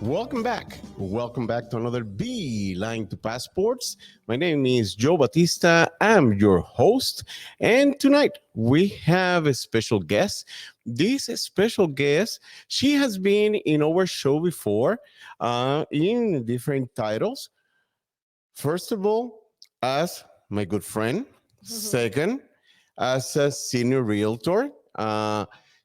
Welcome back. Welcome back to another Beeline to Passports. My name is Joe Batista. I'm your host. And tonight we have a special guest. This special guest, she has been in our show before in different titles. First of all, as my good friend. Second, as a senior realtor.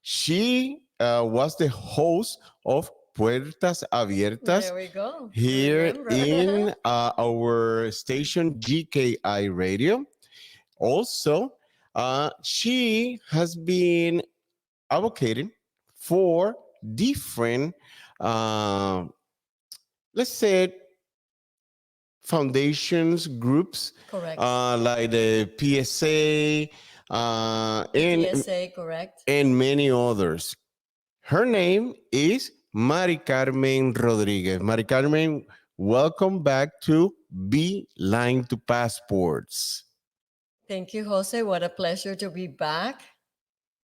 She was the host of Puertas Abiertas There we go. I here remember. in our station GKI Radio. Also, she has been advocating for different, uh, let's say, foundations, groups, Correct. like the PSA, and PSA, correct. many others. Her name is Maricarmen Rodriguez. Maricarmen, welcome back to Beeline to Passports. Thank you, Jose. What a pleasure to be back.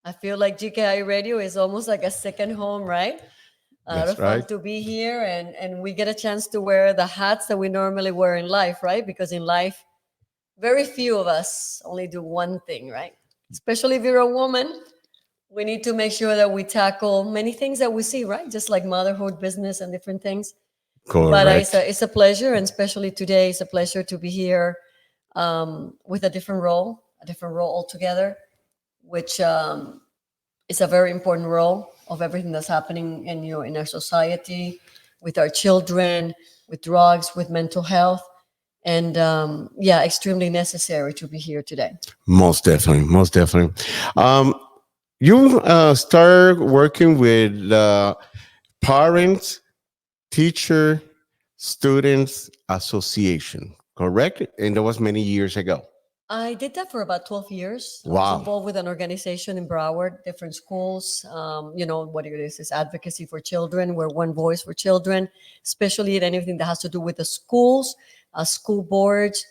I feel like GKI Radio is almost like a second home, right? A lot That's of fun right. to be here, and we get a chance to wear the hats that we normally wear in life, right? Because in life, very few of us only do one thing, right? Especially if you're a woman, we need to make sure that we tackle many things that we see, right? Just like motherhood, business, and different things. But Correct. it's a pleasure, and especially today, it's a pleasure to be here with a different role altogether, which is a very important role of everything that's happening in our society, with our children, with drugs, with mental health, and yeah, extremely necessary to be here today. Most definitely. Most definitely. Um, you started working with parents, teacher, students association, correct? And that was many years ago. I did that for about 12 years. I was Wow. involved with an organization in Broward, different schools. What it is advocacy for children. We're one voice for children, especially in anything that has to do with the schools, school boards,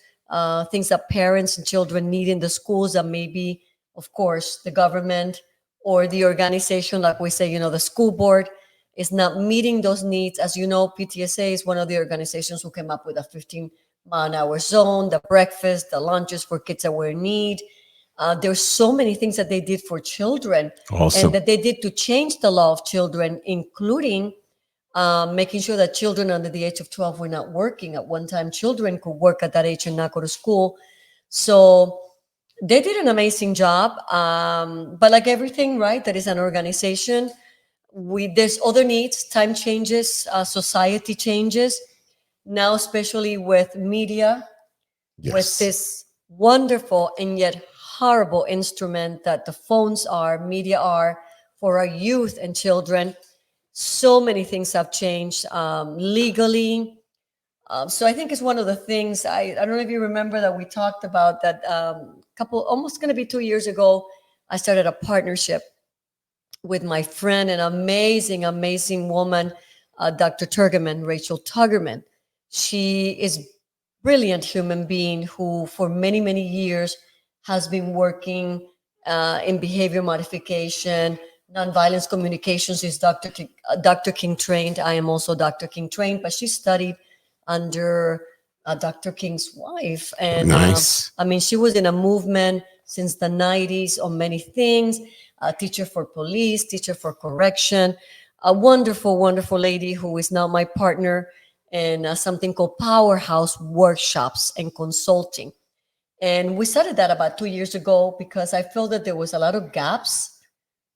things that parents and children need in the schools that maybe, of course, the government or the organization, like we say, the school board is not meeting those needs. As you know, PTSA is one of the organizations who came up with a 15-mile-an-hour zone, the breakfast, the lunches for kids that were in need. There's so many things that they did for children and Awesome. that they did to change the law of children, including making sure that children under the age of 12 were not working. At one time, children could work at that age and not go to school. So they did an amazing job. But like everything, right, that is an organization, there's other needs. Time changes, society changes now, especially with media, with Yes. this wonderful and yet horrible instrument that the phones are, media are for our youth and children. So many things have changed legally. So I think it's one of the things I don't know if you remember that we talked about that couple almost going to be 2 years ago. I started a partnership with my friend, an amazing, amazing woman, Dr. Turgerman, Rachel Tuggerman. She is brilliant human being who, for many, many years, has been working in behavior modification, nonviolence communications. Is Dr. King trained. I am also Dr. King trained, but she studied under Dr. King's wife, and Nice. I mean, she was in a movement since the '90s on many things, a teacher for police, teacher for correction, a wonderful, wonderful lady who is now my partner in something called Powerhouse Workshops and Consulting. And we started that about 2 years ago because I felt that there was a lot of gaps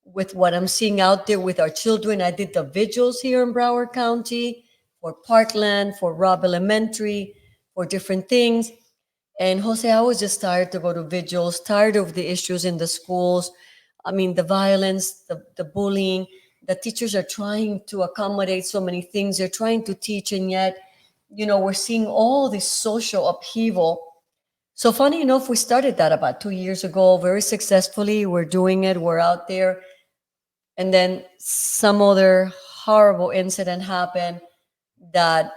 with what I'm seeing out there with our children. I did the vigils here in Broward County for Parkland, for Robb Elementary, for different things. And Jose, I was just tired to go to vigils, tired of the issues in the schools. I mean, the violence, the bullying. The teachers are trying to accommodate so many things. They're trying to teach, and yet, we're seeing all this social upheaval. So, funny enough, we started that about 2 years ago very successfully. We're doing it, we're out there. And then some other horrible incident happened that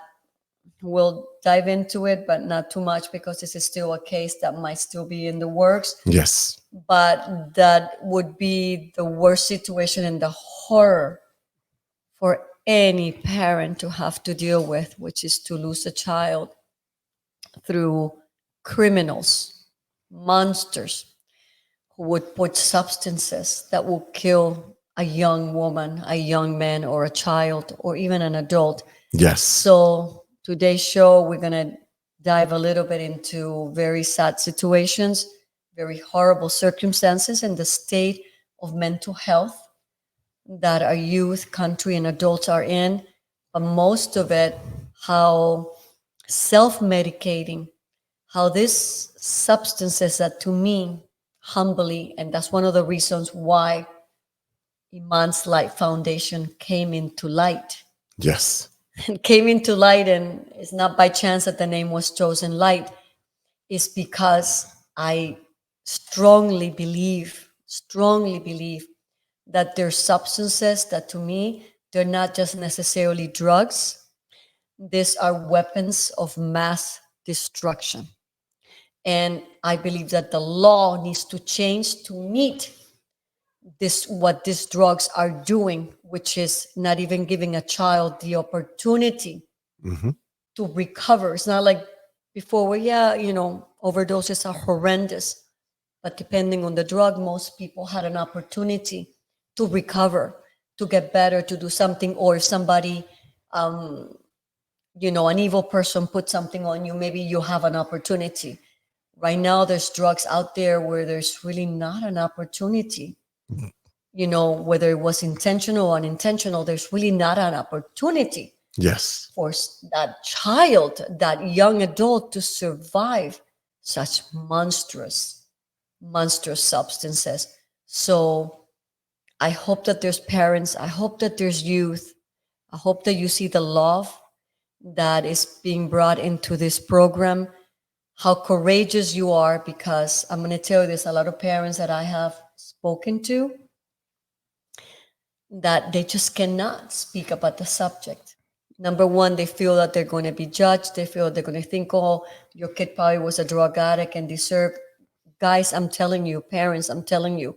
we'll dive into it, but not too much because this is still a case that might still be in the works. Yes. But that would be the worst situation and the horror for any parent to have to deal with, which is to lose a child through criminals, monsters who would put substances that will kill a young woman, a young man, or a child, or even an adult. Yes. So today's show, we're gonna dive a little bit into very sad situations, very horrible circumstances, and the state of mental health that our youth, country, and adults are in. But most of it, how self-medicating, how these substances that to me, humbly, and that's one of the reasons why Iman's Light Foundation came into light. Yes. And came into light, and it's not by chance that the name was chosen Light, is because I strongly believe that there's substances that to me, they're not just necessarily drugs. These are weapons of mass destruction. And I believe that the law needs to change to meet this what these drugs are doing, which is not even giving a child the opportunity Hmm. to recover. It's not like before where, yeah, overdoses are horrendous. But depending on the drug, most people had an opportunity to recover, to get better, to do something. Or if somebody, an evil person put something on you, maybe you have an opportunity. Right now, there's drugs out there where there's really not an opportunity. Whether it was intentional or unintentional, there's really not an opportunity Yes. for that child, that young adult to survive such monstrous substances. So I hope that there's parents, I hope that there's youth, I hope that you see the love that is being brought into this program, how courageous you are, because I'm going to tell you, there's a lot of parents that I have spoken to that they just cannot speak about the subject. Number one, they feel that they're going to be judged. They feel they're going to think, oh, your kid probably was a drug addict and deserved. Guys, I'm telling you, parents, I'm telling you,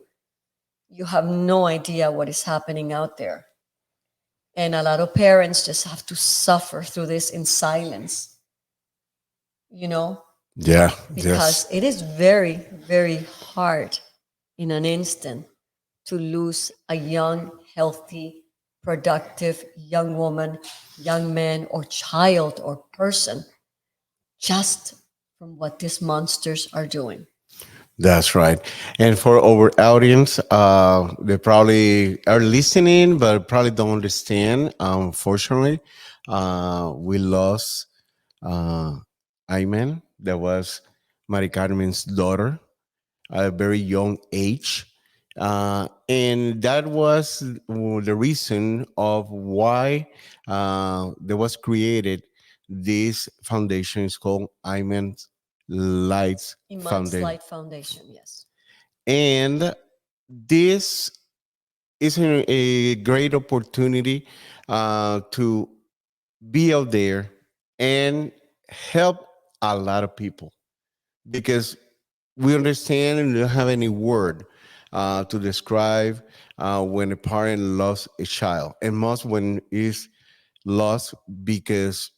you have no idea what is happening out there. And a lot of parents just have to suffer through this in silence, you know, Yeah. because Yes. it is very, very hard in an instant to lose a young, healthy, productive young woman, young man, or child or person just from what these monsters are doing. That's right. And for our audience, they probably are listening, but probably don't understand. Unfortunately, we lost uh, Iman. That was Maricarmen's daughter at a very young age. And that was the reason of why there was created this foundation. It's called Iman's Lights Iman's Foundation. Light Foundation, yes. And this is a great opportunity to be out there and help a lot of people, because we understand and don't have any word to describe when a parent lost a child, and most when is lost because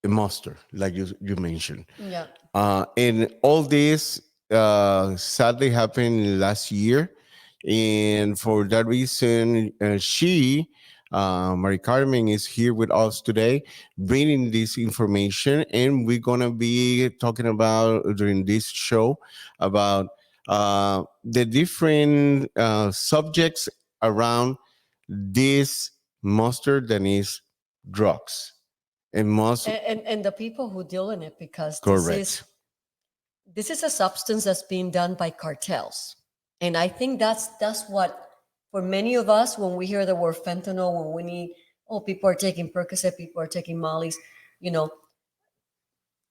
a monster, like you mentioned. Yeah. And all this sadly happened last year. And for that reason, Maricarmen, is here with us today, bringing this information. And we're going to be talking about during this show about the different subjects around this monster that is drugs. And most And the people who deal in it, because correct. this is a substance that's being done by cartels. And I think that's what, for many of us, when we hear the word fentanyl, when we need, oh, people are taking Percocet, people are taking Molly's, you know,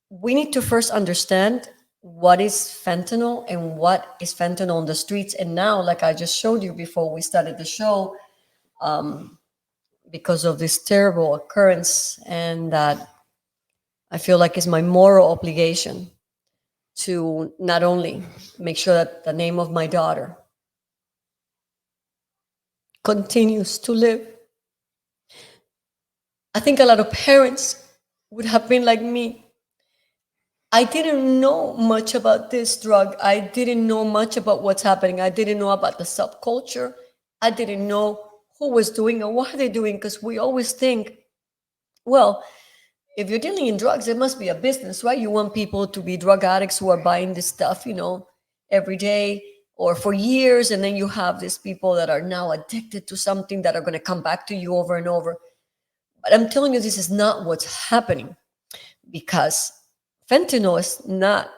we need to first understand what is fentanyl and what is fentanyl on the streets. And now, like I just showed you before we started the show, because of this terrible occurrence, and that I feel like it's my moral obligation to not only make sure that the name of my daughter continues to live, I think a lot of parents would have been like me. I didn't know much about this drug. I didn't know much about what's happening. I didn't know about the subculture. I didn't know who was doing or what they're doing, because we always think, well, if you're dealing in drugs, it must be a business, right? You want people to be drug addicts who are buying this stuff, every day or for years. And then you have these people that are now addicted to something that are going to come back to you over and over. But I'm telling you, this is not what's happening, because fentanyl is not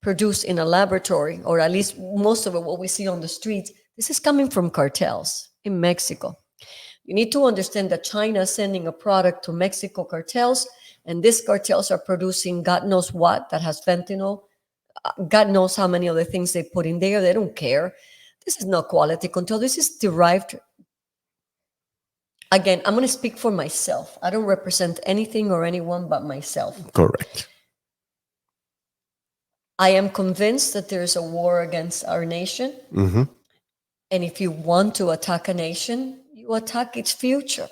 produced in a laboratory, or at least most of it, what we see on the streets. This is coming from cartels in Mexico. You need to understand that China is sending a product to Mexico cartels, and these cartels are producing God knows what that has fentanyl. God knows how many other things they put in there. They don't care. This is not quality control. This is derived. Again, I'm going to speak for myself. I don't represent anything or anyone but myself. Correct. I am convinced that there is a war against our nation. Mm-hmm. And if you want to attack a nation, you attack its future.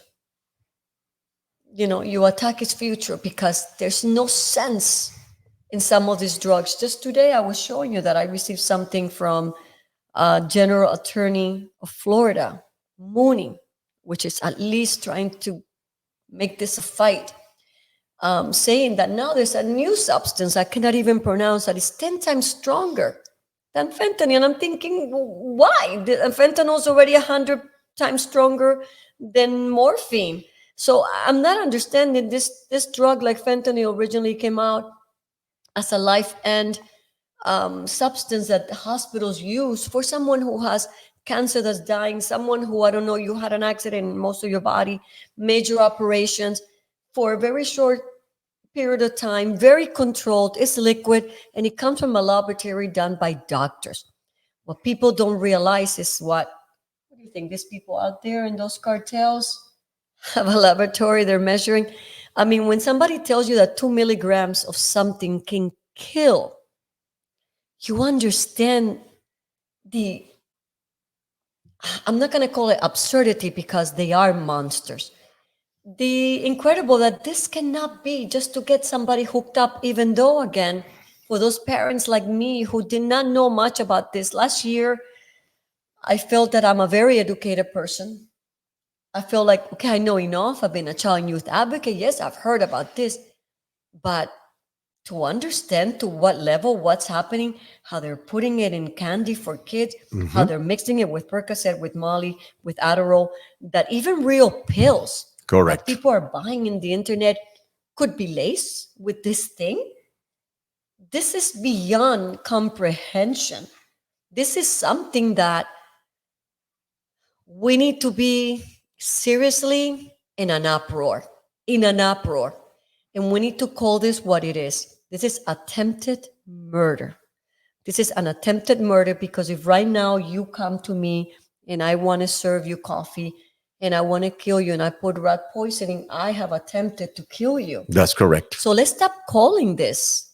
You attack its future, because there's no sense in some of these drugs. Just today, I was showing you that I received something from General Attorney of Florida, Mooney, which is at least trying to make this a fight, saying that now there's a new substance I cannot even pronounce that is 10 times stronger than fentanyl. And I'm thinking, why? Fentanyl is already 100 times stronger than morphine. So I'm not understanding this drug, like fentanyl, originally came out as a life-end substance that hospitals use for someone who has cancer that's dying, someone who, I don't know, you had an accident in most of your body, major operations for a very short period of time, very controlled, it's liquid, and it comes from a laboratory done by doctors. What people don't realize is what do you think? These people out there in those cartels have a laboratory they're measuring. I mean, when somebody tells you that 2 milligrams of something can kill, you understand the, I'm not going to call it absurdity, because they are monsters. The incredible that this cannot be just to get somebody hooked up, even though, again, for those parents like me who did not know much about this last year, I felt that I'm a very educated person. I feel like, okay, I know enough. I've been a child and youth advocate. Yes, I've heard about this, but to understand to what level, what's happening, how they're putting it in candy for kids, how they're mixing it with Percocet, with Molly, with Adderall, that even real pills Correct. that people are buying in the internet could be laced with this thing. This is beyond comprehension. This is something that we need to be seriously in an uproar, And we need to call this what it is. This is attempted murder. This is an attempted murder, because if right now you come to me and I want to serve you coffee and I want to kill you and I put rat poisoning, I have attempted to kill you. That's correct. So let's stop calling this.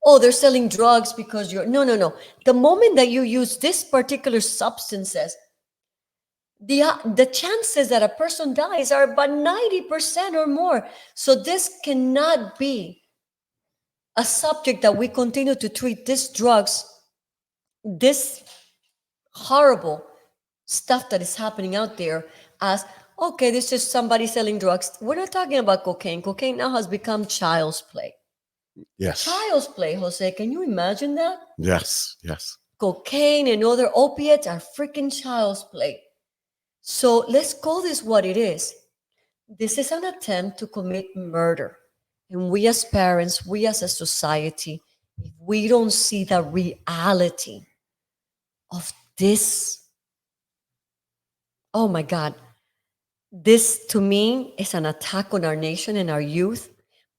Oh, they're selling drugs because you're, no. The moment that you use this particular substances, the chances that a person dies are about 90% or more. So this cannot be a subject that we continue to treat these drugs, this horrible stuff that is happening out there, as, okay, this is somebody selling drugs. We're not talking about cocaine. Cocaine now has become child's play. Yes. Child's play, Jose. Can you imagine that? Yes. Cocaine and other opiates are freaking child's play. So let's call this what it is. This is an attempt to commit murder. And we as parents, we as a society, if we don't see the reality of this, oh my God, this to me is an attack on our nation and our youth,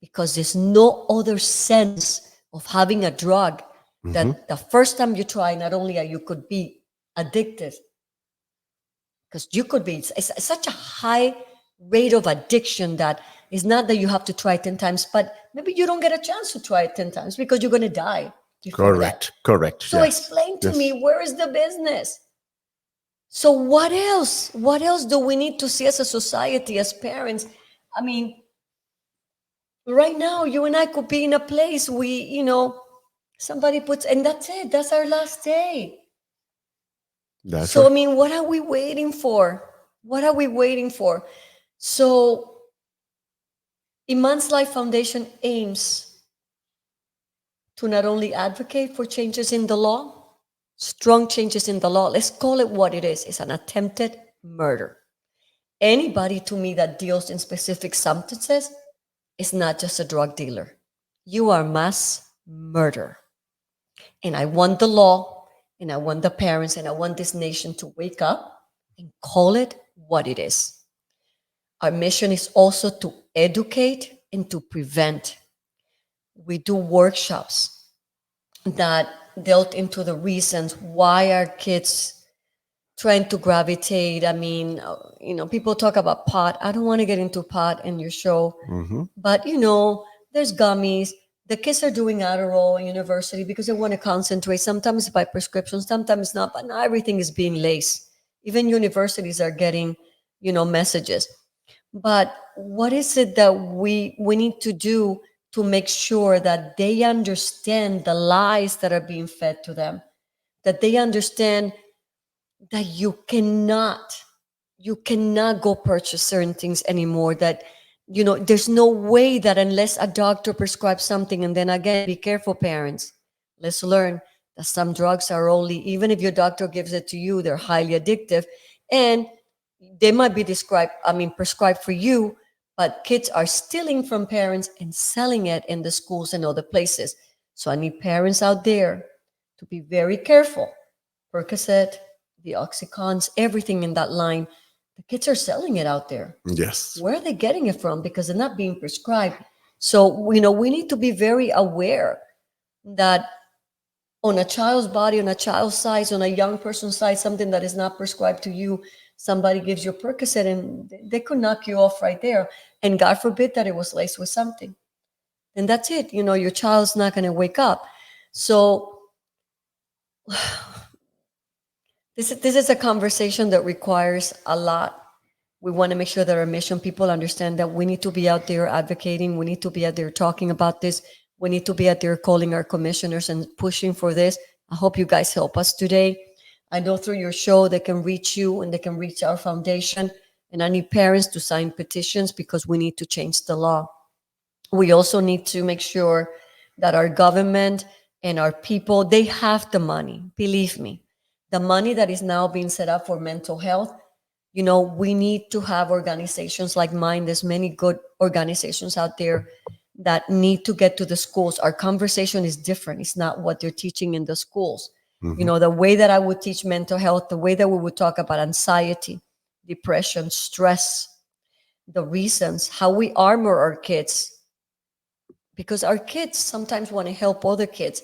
because there's no other sense of having a drug that the first time you try, not only are you could be addicted, because you could be, it's such a high rate of addiction that it's not that you have to try 10 times, but maybe you don't get a chance to try it 10 times because you're going to die before that. Correct. So explain to me, where is the business? So what else? What else do we need to see as a society, as parents? I mean, right now, you and I could be in a place somebody puts, and that's it. That's our last day. That's So, I right. mean, what are we waiting for? What are we waiting for? So, Iman's Life Foundation aims to not only advocate for changes in the law, strong changes in the law, let's call it what it is. It's an attempted murder. Anybody to me that deals in specific substances is not just a drug dealer. You are mass murder. And I want the law, and I want the parents, and I want this nation to wake up and call it what it is. Our mission is also to educate and to prevent. We do workshops that delve into the reasons why our kids trying to gravitate. I mean, people talk about pot. I don't want to get into pot in your show, Mm-hmm. but there's gummies. The kids are doing Adderall in university because they want to concentrate. Sometimes by prescription, sometimes not. But not everything is being laced. Even universities are getting, messages. But what is it that we need to do to make sure that they understand the lies that are being fed to them? That they understand that you cannot go purchase certain things anymore, that there's no way that unless a doctor prescribes something. And then again, be careful, parents, let's learn that some drugs are only, even if your doctor gives it to you, they're highly addictive, and they might be prescribed for you, but kids are stealing from parents and selling it in the schools and other places. So I need parents out there to be very careful. Percocet, the Oxycons, everything in that line. The kids are selling it out there. Yes. Where are they getting it from? Because they're not being prescribed. So, we need to be very aware that on a child's body, on a child's size, on a young person's size, something that is not prescribed to you, somebody gives you Percocet and they could knock you off right there. And God forbid that it was laced with something. And that's it. Your child's not going to wake up. So this is a conversation that requires a lot. We want to make sure that our mission people understand that we need to be out there advocating. We need to be out there talking about this. We need to be out there calling our commissioners and pushing for this. I hope you guys help us today. I know through your show they can reach you and they can reach our foundation. And I need parents to sign petitions because we need to change the law. We also need to make sure that our government and our people, they have the money. Believe me, the money that is now being set up for mental health, we need to have organizations like mine. There's many good organizations out there that need to get to the schools. Our conversation is different. It's not what they're teaching in the schools. Mm-hmm. The way that I would teach mental health, the way that we would talk about anxiety, depression, stress, the reasons, how we armor our kids, because our kids sometimes want to help other kids.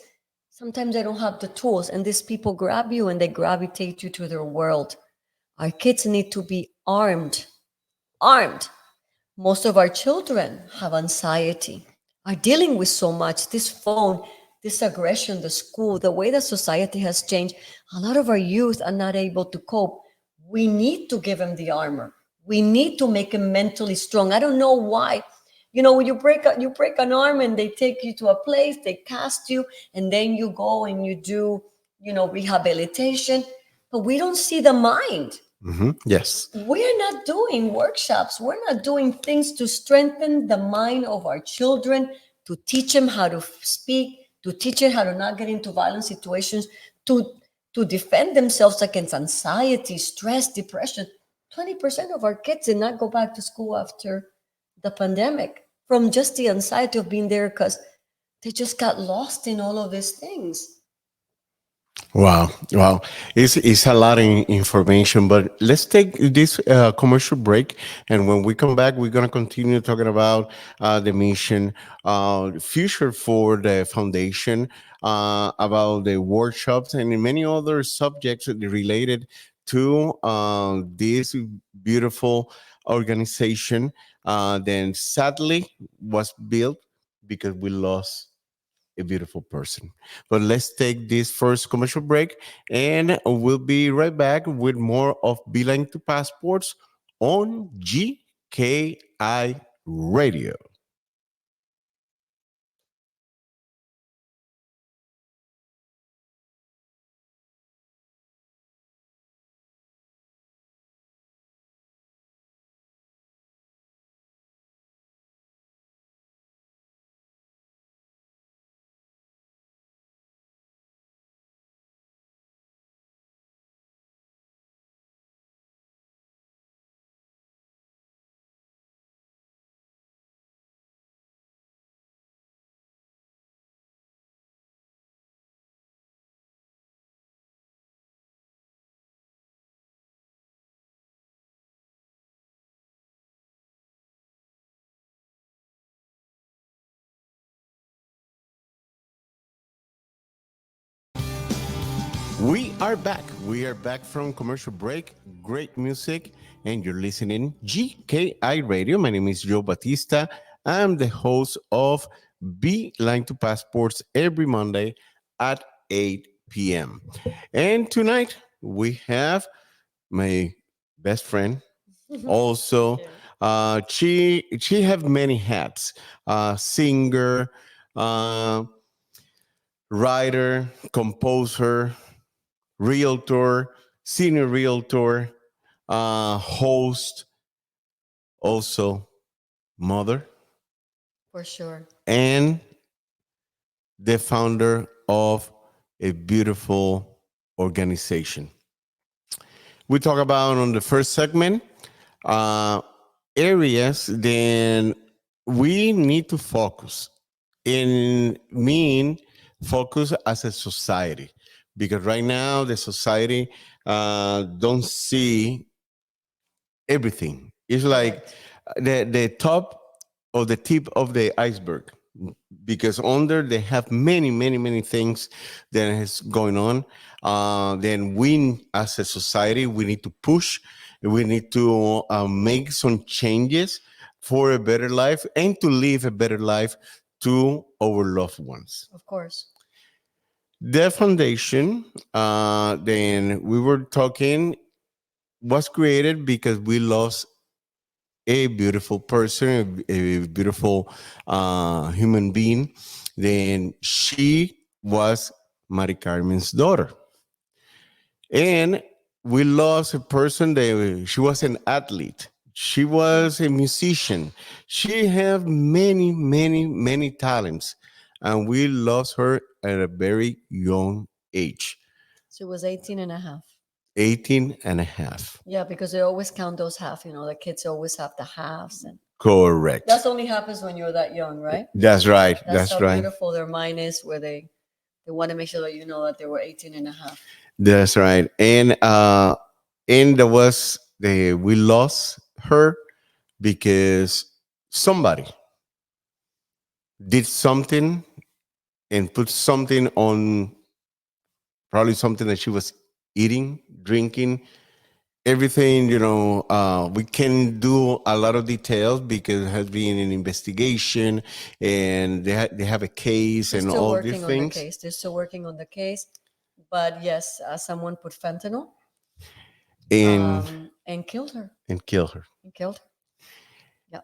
Sometimes they don't have the tools, and these people grab you and they gravitate you to their world. Our kids need to be armed. Armed. Most of our children have anxiety, are dealing with so much. This phone, this aggression, the school, the way that society has changed. A lot of our youth are not able to cope. We need to give them the armor. We need to make them mentally strong. I don't know why. When you break an arm and they take you to a place, they cast you, and then you go and you do, rehabilitation. But we don't see the mind. Mm-hmm. Yes. We're not doing workshops. We're not doing things to strengthen the mind of our children, to teach them how to speak, to teach them how to not get into violent situations, to defend themselves against anxiety, stress, depression. 20% of our kids did not go back to school after the pandemic from just the anxiety of being there because they just got lost in all of these things. Wow, wow. It's a lot of information, but let's take this commercial break. And when we come back, we're going to continue talking about the mission, future for the foundation, about the workshops, and many other subjects related to this beautiful organization. Then sadly was built because we lost a beautiful person. But let's take this first commercial break, and we'll be right back with more of Beeline to Passports on GKI Radio. We are back. We are back from commercial break. Great music, and you're listening GKI Radio. My name is Joe Batista. I'm the host of Beeline to Passports every Monday at 8 p.m. And tonight we have my best friend. Also, Yeah. she have many hats: singer, uh, writer, composer, realtor, senior realtor, host, also mother, For sure. and the founder of a beautiful organization. We talk about on the first segment uh, areas, then we need to focus in mean focus as a society, because right now the society don't see everything. It's like Correct. the top or the tip of the iceberg, because under they have many things that is going on. Then we as a society we need to push, we need to make some changes for a better life and to live a better life to our loved ones. Of course. The foundation, then we were talking, was created because we lost a beautiful person, a beautiful human being. Then she was Maricarmen's daughter. And we lost a person that she was an athlete. She was a musician. She had many talents. And we lost her at a very young age, She was 18 and a half. 18 and a half. Yeah, because they always count those half. The kids always have the halves. And Correct. that's only happens when you're that young, right? That's right. That's That's how right. beautiful their mind is, where they want to make sure that you know that they were 18 and a half. That's right. And there was the we lost her because somebody did something and put something on, probably something that she was eating, drinking, everything. We can do a lot of details because it has been an investigation, and they have a case They're and still all these working on the things. case. They're still working on the case. But yes, someone put fentanyl and and killed her. and kill her. And killed her. Yeah.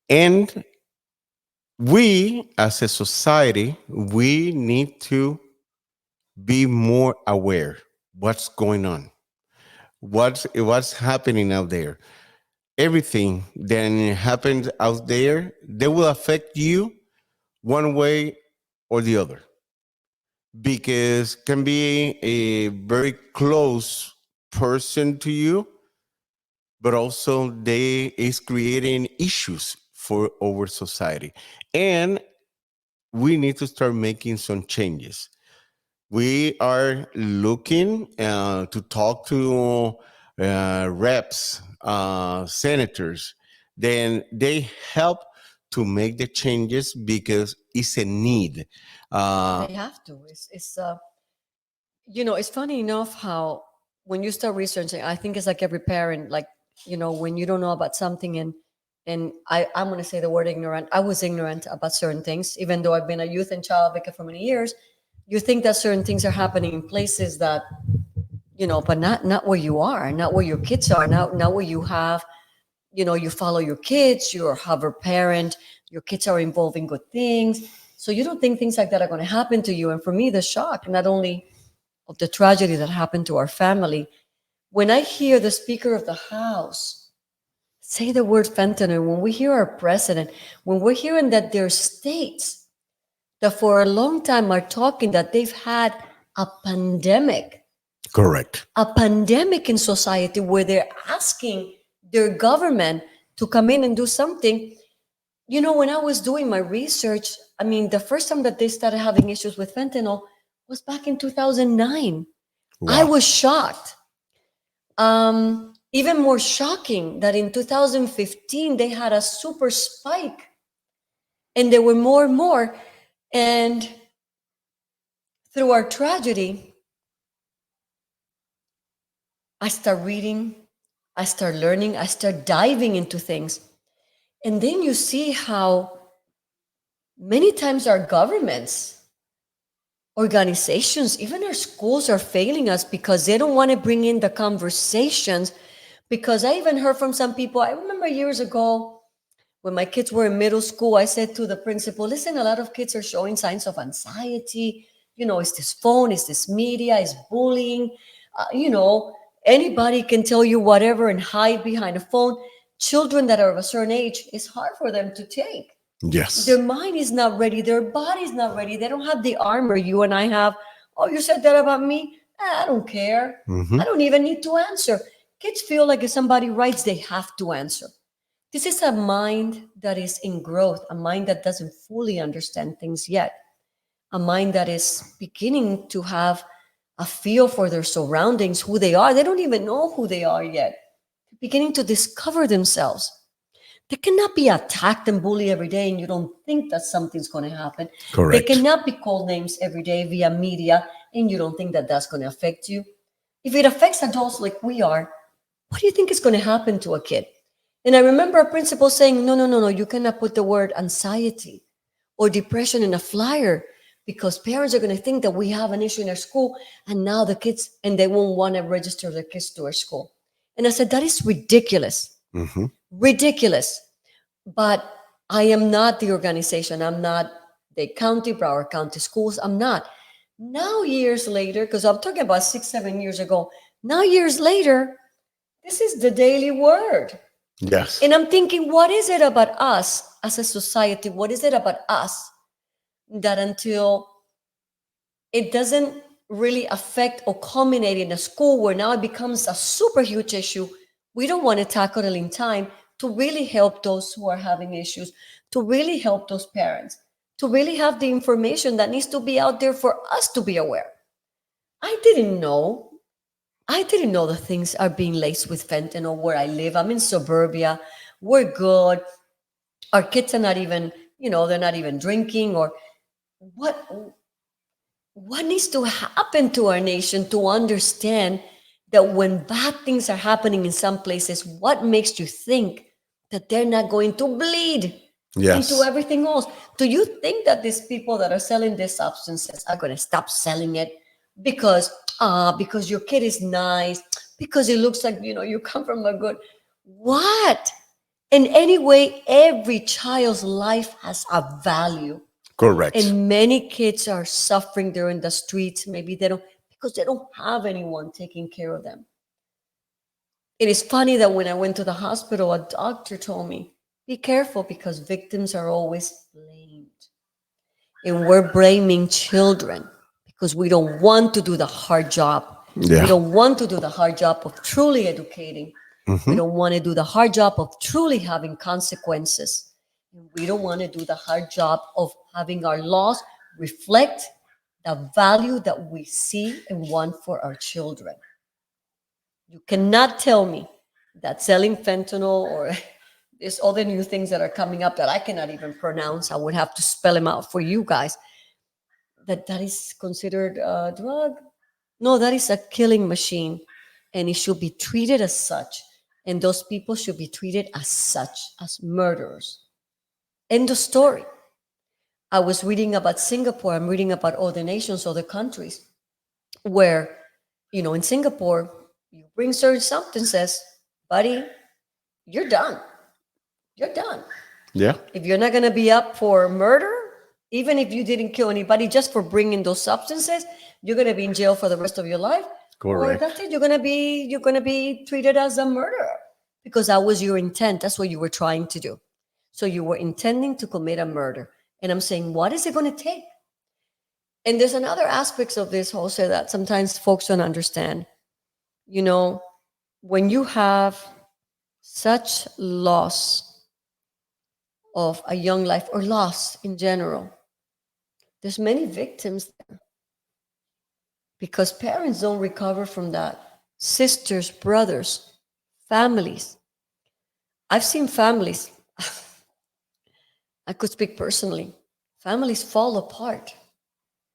And we as a society, we need to be more aware what's going on, what's happening out there. Everything that happens out there, they will affect you one way or the other, because can be a very close person to you, but also they is creating issues for our society. And we need to start making some changes. We are looking to talk to reps, senators. Then they help to make the changes because it's a need. Uh, They have to. It's funny enough how when you start researching, I think it's like every parent, like, when you don't know about something, and and I'm going to say the word ignorant. I was ignorant about certain things, even though I've been a youth and child advocate for many years. You think that certain things are happening in places that, but not where you are, not where your kids are, not where you have, you follow your kids, you have a parent, your kids are involved in good things. So you don't think things like that are going to happen to you. And for me, the shock, not only of the tragedy that happened to our family, when I hear the Speaker of the House say the word fentanyl, when we hear our president, when we're hearing that there are states that for a long time are talking that they've had a pandemic, Correct. a pandemic in society where they're asking their government to come in and do something. When I was doing my research, I mean, the first time that they started having issues with fentanyl was back in 2009. I Wow. was shocked. Even more shocking that in 2015 they had a super spike, and there were more and more. And through our tragedy, I start reading, I start learning, I start diving into things. And then you see how many times our governments, organizations, even our schools are failing us because they don't want to bring in the conversations. Because I even heard from some people, I remember years ago when my kids were in middle school, I said to the principal, listen, a lot of kids are showing signs of anxiety. Is this phone, is this media, is bullying? Anybody can tell you whatever and hide behind a phone. Children that are of a certain age, it's hard for them to take. Yes. Their mind is not ready. Their body's not ready. They don't have the armor you and I have. Oh, you said that about me? I don't care. Hmm. I don't even need to answer. Kids feel like if somebody writes, they have to answer. This is a mind that is in growth, a mind that doesn't fully understand things yet, a mind that is beginning to have a feel for their surroundings, who they are. They don't even know who they are yet. They're beginning to discover themselves. They cannot be attacked and bullied every day and you don't think that something's going to happen. They Correct. cannot be called names every day via media and you don't think that that's going to affect you. If it affects adults like we are, what do you think is going to happen to a kid? And I remember a principal saying, no, no, no, no, you cannot put the word anxiety or depression in a flyer because parents are going to think that we have an issue in our school and now the kids, and they won't want to register their kids to our school. And I said, that is ridiculous. Hmm. Ridiculous. But I am not the organization. I'm not the county, Broward County Schools. I'm not. Now, years later, because I'm talking about 6, 7 years ago, now, years later, this is the daily word. Yes. And I'm thinking, what is it about us as a society? What is it about us that until it doesn't really affect or culminate in a school where now it becomes a super huge issue, we don't want to tackle it in time to really help those who are having issues, to really help those parents, to really have the information that needs to be out there for us to be aware. I didn't know. I didn't know the things are being laced with fentanyl where I live. I'm in suburbia. We're good. Our kids are not even, they're not even drinking. Or what what needs to happen to our nation to understand that when bad things are happening in some places, what makes you think that they're not going to bleed into Yes. everything else? Do you think that these people that are selling these substances are going to stop selling it because because your kid is nice, because it looks like you come from a good what? In any way, every child's life has a value. Correct. And many kids are suffering there in the streets. Maybe they don't, because they don't have anyone taking care of them. It is funny that when I went to the hospital, a doctor told me, be careful because victims are always blamed. And we're blaming children because we don't want to do the hard job. We Yeah. don't want to do the hard job of truly educating. We Hmm. don't want to do the hard job of truly having consequences. And we don't want to do the hard job of having our laws reflect the value that we see and want for our children. You cannot tell me that selling fentanyl or there's other new things that are coming up that I cannot even pronounce. I would have to spell them out for you guys. That is considered a drug. No, that is a killing machine, and it should be treated as such. And those people should be treated as such, as murderers. End of story. I was reading about Singapore. I'm reading about other nations, other countries, where, in Singapore, you bring certain substances, buddy, you're done. You're done. Yeah. If you're not going to be up for murder, even if you didn't kill anybody, just for bringing those substances, you're going to be in jail for the rest of your life. Or Correct. that's it. You're going to be treated as a murderer because that was your intent. That's what you were trying to do. So you were intending to commit a murder. And I'm saying, what is it going to take? And there's another aspects of this, Jose, that sometimes folks don't understand. When you have such loss of a young life or loss in general, there's many victims there because parents don't recover from that. Sisters, brothers, families. I've seen families, I could speak personally, families fall apart.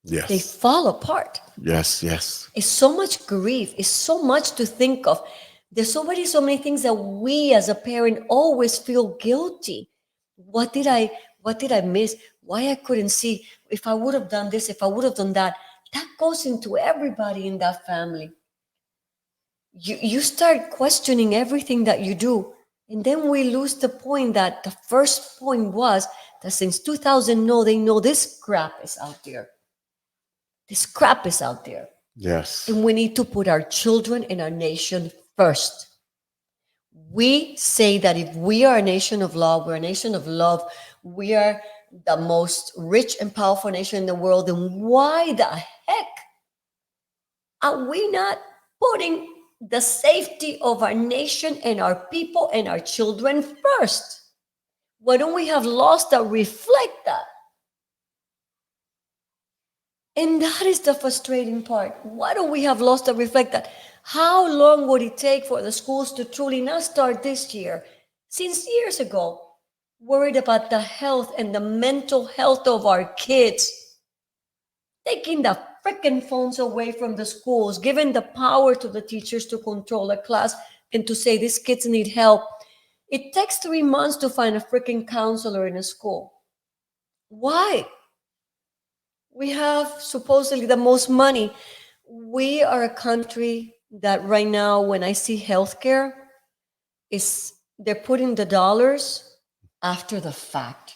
They Yes. fall apart. Yes. Yes. It's so much grief. It's so much to think of. There's so many things that we as a parent always feel guilty. What did I miss? Why I couldn't see? If I would have done this, if I would have done that. That goes into everybody in that family. You start questioning everything that you do. And then we lose the point that the first point was that since 2000, they know this crap is out there. This crap is out there. Yes. And we need to put our children and our nation first. We say that if we are a nation of law, we're a nation of love, we are the most rich and powerful nation in the world, then why the heck are we not putting the safety of our nation and our people and our children first? Why don't we have laws that reflect that? And that is the frustrating part. Why don't we have laws that reflect that? How long would it take for the schools to truly not start this year, since years ago, worried about the health and the mental health of our kids, taking the freaking phones away from the schools, giving the power to the teachers to control a class and to say these kids need help? It takes 3 months to find a freaking counselor in a school. Why? We have supposedly the most money. We are a country that right now, when I see healthcare, they're putting the dollars after the fact.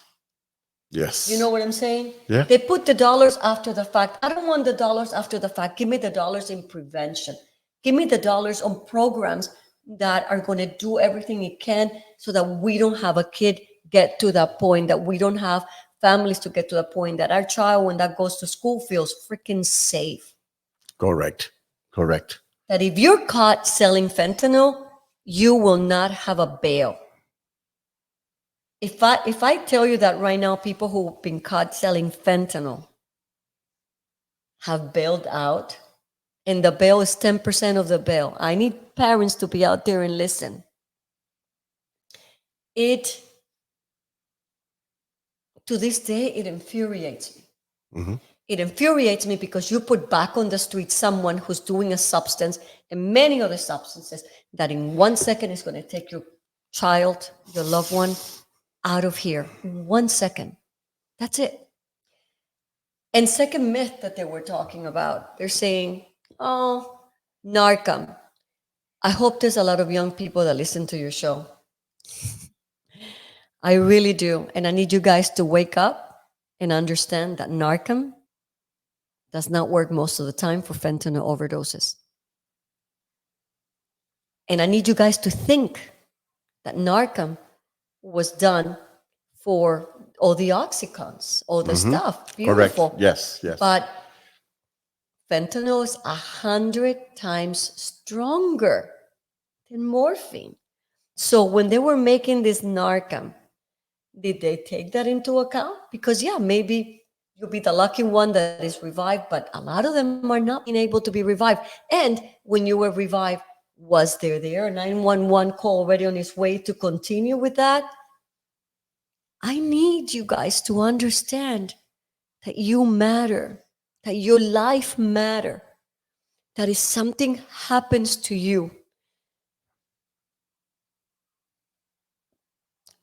Yes. You know what I'm saying? Yeah. They put the dollars after the fact. I don't want the dollars after the fact. Give me the dollars in prevention. Give me the dollars on programs that are going to do everything it can so that we don't have a kid get to that point, that we don't have families to get to the point that our child, when that goes to school, feels freaking safe. Correct. Correct. That if you're caught selling fentanyl, you will not have a bail. If I tell you that right now, people who've been caught selling fentanyl have bailed out, and the bail is 10% of the bail. I need parents to be out there and listen. To this day, it infuriates me. Mm-hmm. It infuriates me because you put back on the street someone who's doing a substance and many other substances that in 1 second is going to take your child, your loved one, out of here. 1 second. That's it. And second myth that they were talking about, they're saying, oh, Narcom. I hope there's a lot of young people that listen to your show. I really do. And I need you guys to wake up and understand that Narcom does not work most of the time for fentanyl overdoses. And I need you guys to think that Narcom was done for all the oxycons, all the stuff. Beautiful. Correct. Yes. Yes. But fentanyl is 100 times stronger than morphine. So when they were making this Narcan, did they take that into account? Because yeah, maybe you'll be the lucky one that is revived, but a lot of them are not being able to be revived. And when you were revived, was there a 911 call already on its way to continue with that? I need you guys to understand that you matter, that your life matter, that if something happens to you,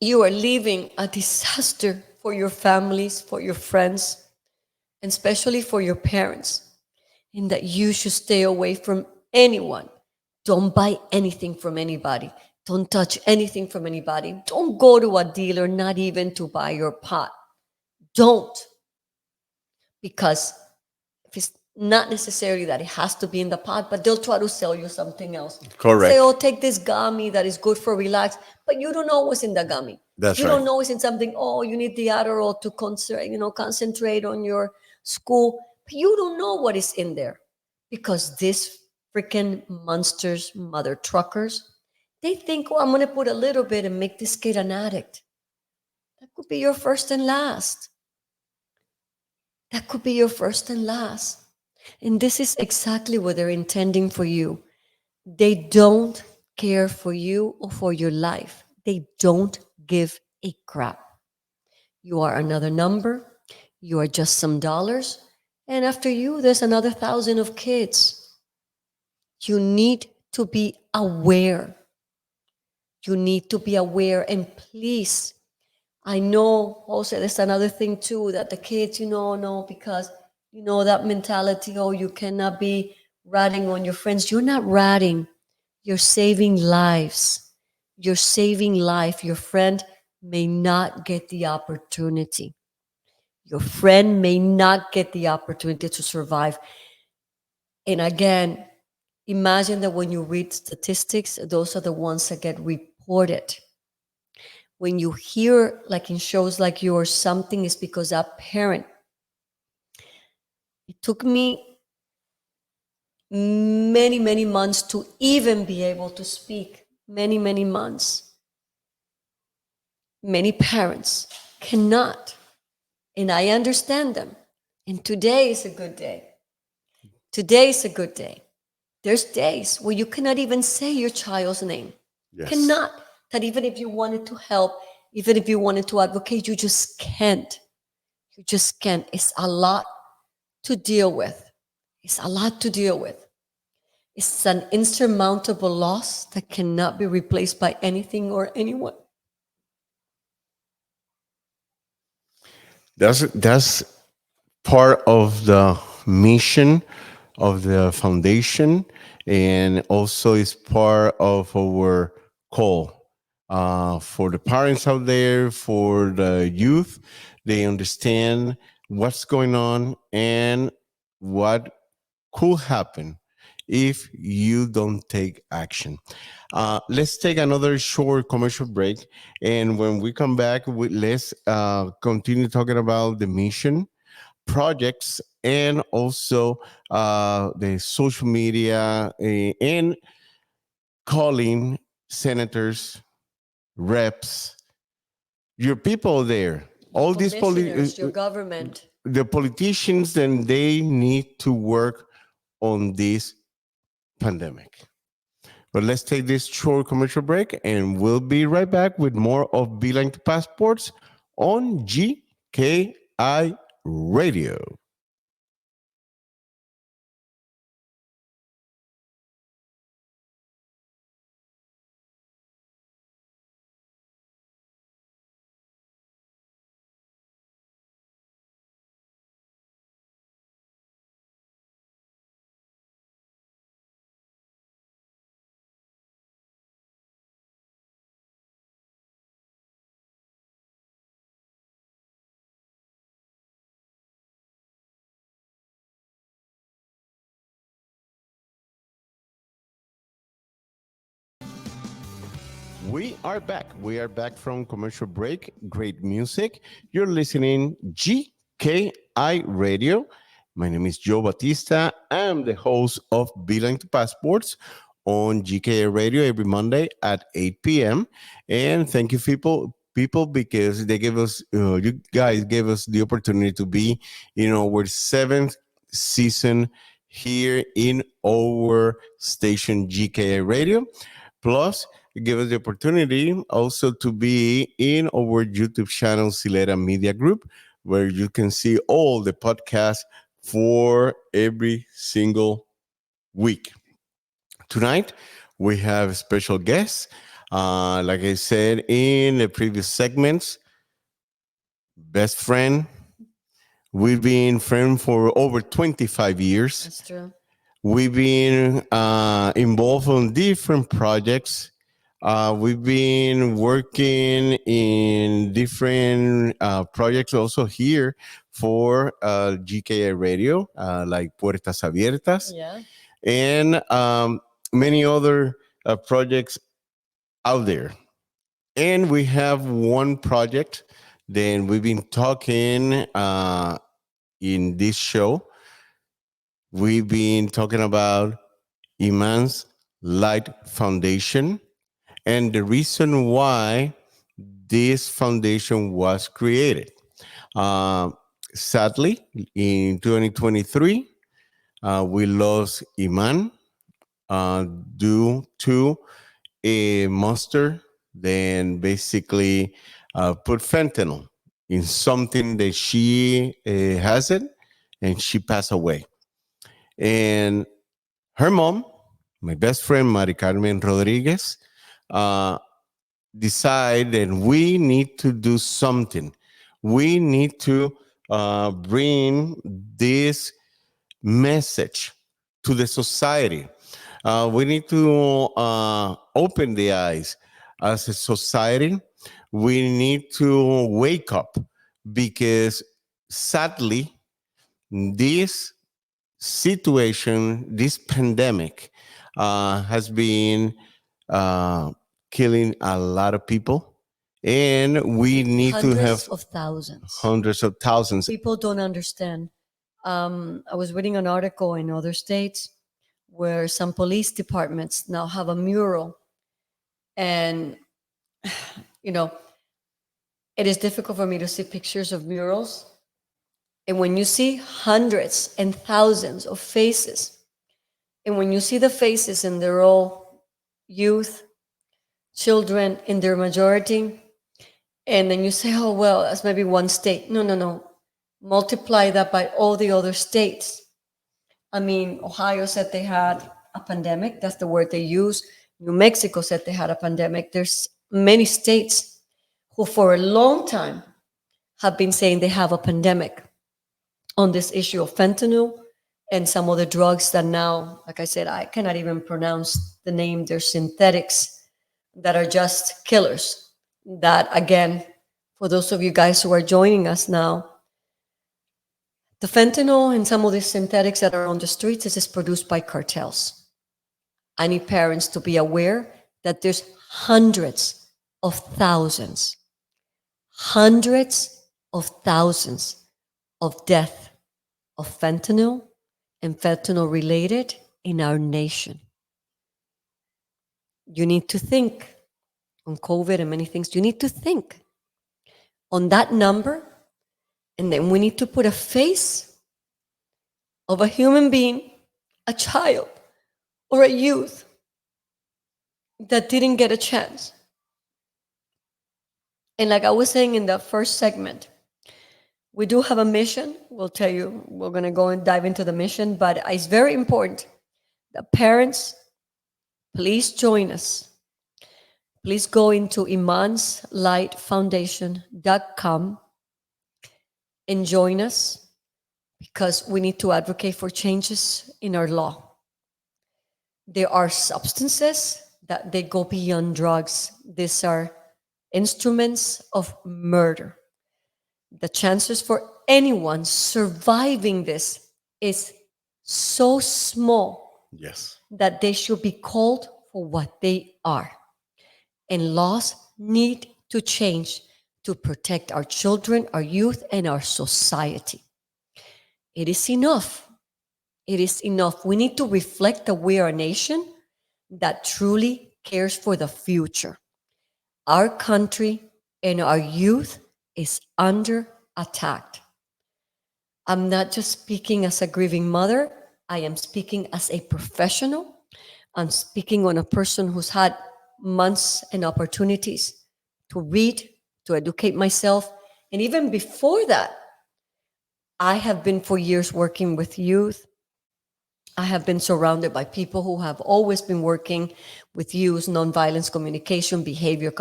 You are leaving a disaster for your families, for your friends, and especially for your parents, in that you should stay away from anyone. Don't buy anything from anybody. Don't touch anything from anybody. Don't go to a dealer, not even to buy your pot. Don't, because if it's not necessarily that it has to be in the pot, but they'll try to sell you something else. Say, Correct. oh, take this gummy that is good for relax, but you don't know what's in the gummy. That's You right. don't know what's in something. Oh, you need the Adderall to concentrate on your school, but you don't know what is in there, because these freaking monsters, mother truckers, they think, oh, I'm gonna put a little bit and make this kid an addict. That could be your first and last. That could be your first and last. And this is exactly what they're intending for you. They don't care for you or for your life. They don't give a crap. You are another number. You are just some dollars. And after you, there's another thousand of kids. You need to be aware. You need to be aware. And please, I know also there's another thing too, that the kids, no, because that mentality, oh, you cannot be ratting on your friends. You're not ratting. You're saving lives. You're saving life. Your friend may not get the opportunity. Your friend may not get the opportunity to survive. And again, imagine that when you read statistics, those are the ones that get reported. When you hear, like in shows like yours, something is because that parent, it took me many, many months to even be able to speak. Many, many months. Many parents cannot. And I understand them. And today is a good day. Today is a good day. There's days where you cannot even say your child's name. Yes. Cannot. That even if you wanted to help, even if you wanted to advocate, you just can't. You just can't. It's a lot to deal with. It's a lot to deal with. It's an insurmountable loss that cannot be replaced by anything or anyone. That's part of the mission of the foundation, and also is part of our call for the parents out there, for the youth. They understand what's going on and what could happen if you don't take action. Let's take another short commercial break. And when we come back, let's continue talking about the mission, projects, and also the social media, and calling senators, reps, your people there. Your All these commissioners, your government. the politicians, then they need to work on this pandemic. But let's take this short commercial break and we'll be right back with more of Beeline to Passports on GKI Radio. We are back. We are back from commercial break. Great music. You're listening GKI Radio. My name is Joe Batista. I'm the host of Beeline to Passports on GKI Radio every Monday at 8 p.m. And thank you, people, because they gave us, you guys gave us the opportunity to be, our seventh season here in our station GKI Radio. Plus, give us the opportunity also to be in our YouTube channel, Silera Media Group, where you can see all the podcasts for every single week. Tonight, we have special guests. Like I said in the previous segments, best friend. We've been friends for over 25 years. That's true. We've been involved on different projects. We've been working in different projects also here for GKI Radio, like Puertas Abiertas, Yeah. and many other projects out there. And we have one project that we've been talking in this show. We've been talking about Iman's Light Foundation and the reason why this foundation was created. Uh, Sadly, in 2023, we lost Iman uh, due to a monster then basically put fentanyl in something that she hasn't, and she passed away. And her mom, my best friend Maricarmen Rodriguez, uh, decided we need to do something. We need to bring this message to the society. We need to open the eyes as a society. We need to wake up because sadly, this situation, this pandemic, has been uh, killing a lot of people. And we need to Hundreds have of thousands. hundreds of thousands. People don't understand. I was reading an article in other states where some police departments now have a mural, and you know, it is difficult for me to see pictures of murals. And when you see hundreds and thousands of faces, and when you see the faces and they're all youth, children in their majority, and then you say, oh, well, that's maybe one state. No, no, no. Multiply that by all the other states. I mean, Ohio said they had a pandemic. That's the word they use. New Mexico said they had a pandemic. There's many states who, for a long time, have been saying they have a pandemic on this issue of fentanyl and some other drugs that now, like I said, I cannot even pronounce the name. They're synthetics that are just killers. That, again, for those of you guys who are joining us now, the fentanyl and some of these synthetics that are on the streets is produced by cartels. I need parents to be aware that there's hundreds of thousands of death of fentanyl and fentanyl related in our nation. You need to think on COVID and many things. You need to think on that number, and then we need to put a face of a human being, a child, or a youth that didn't get a chance. And like I was saying in the first segment, we do have a mission. We'll tell you, we're going to go and dive into the mission, but it's very important that parents, please join us. Please go into imanslightfoundation.com and join us because we need to advocate for changes in our law. There are substances that they go beyond drugs. These are instruments of murder. The chances for anyone surviving this is so small Yes. that they should be called for what they are. And laws need to change to protect our children, our youth, and our society. It is enough. It is enough. We need to reflect that we are a nation that truly cares for the future. Our country and our youth is under attack. I'm not just speaking as a grieving mother. I am speaking as a professional. I'm speaking on a person who's had months and opportunities to read, to educate myself. And even before that, I have been for years working with youth, I have been surrounded by people who have always been working with youth, nonviolence communication, behavior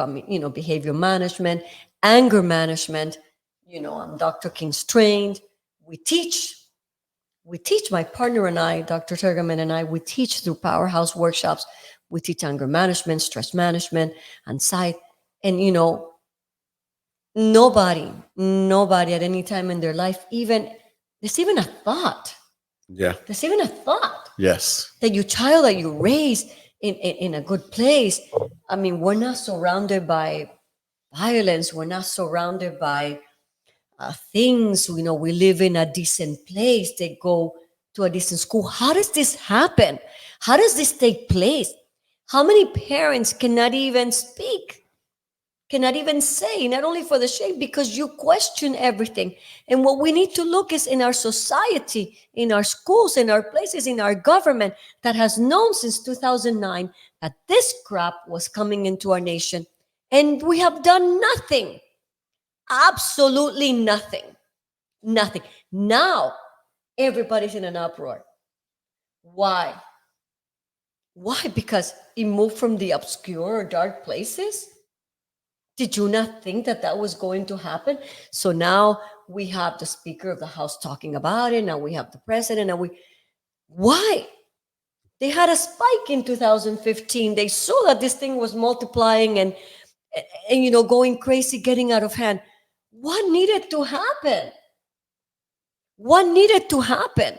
management, anger management. I'm Dr. King's trained. We teach. We teach. My partner and I, Dr. Tergaman and I, we teach through Powerhouse workshops. We teach anger management, stress management, anxiety, and nobody at any time in their life even there's even a thought Yeah. there's even a thought Yes. that your child that you raise in a good place. I mean, we're not surrounded by violence. We're not surrounded by things. We live in a decent place. They go to a decent school. How does this happen? How does this take place? How many parents cannot even speak, cannot even say, not only for the shame, because you question everything. And what we need to look is in our society, in our schools, in our places, in our government that has known since 2009 that this crap was coming into our nation. And we have done nothing, absolutely nothing, nothing. Now, everybody's in an uproar. Why? Why? Because it moved from the obscure or dark places. Did you not think that that was going to happen? So now we have the Speaker of the House talking about it. Now we have the President. Why? They had a spike in 2015. They saw that this thing was multiplying and going crazy, getting out of hand. What needed to happen? What needed to happen?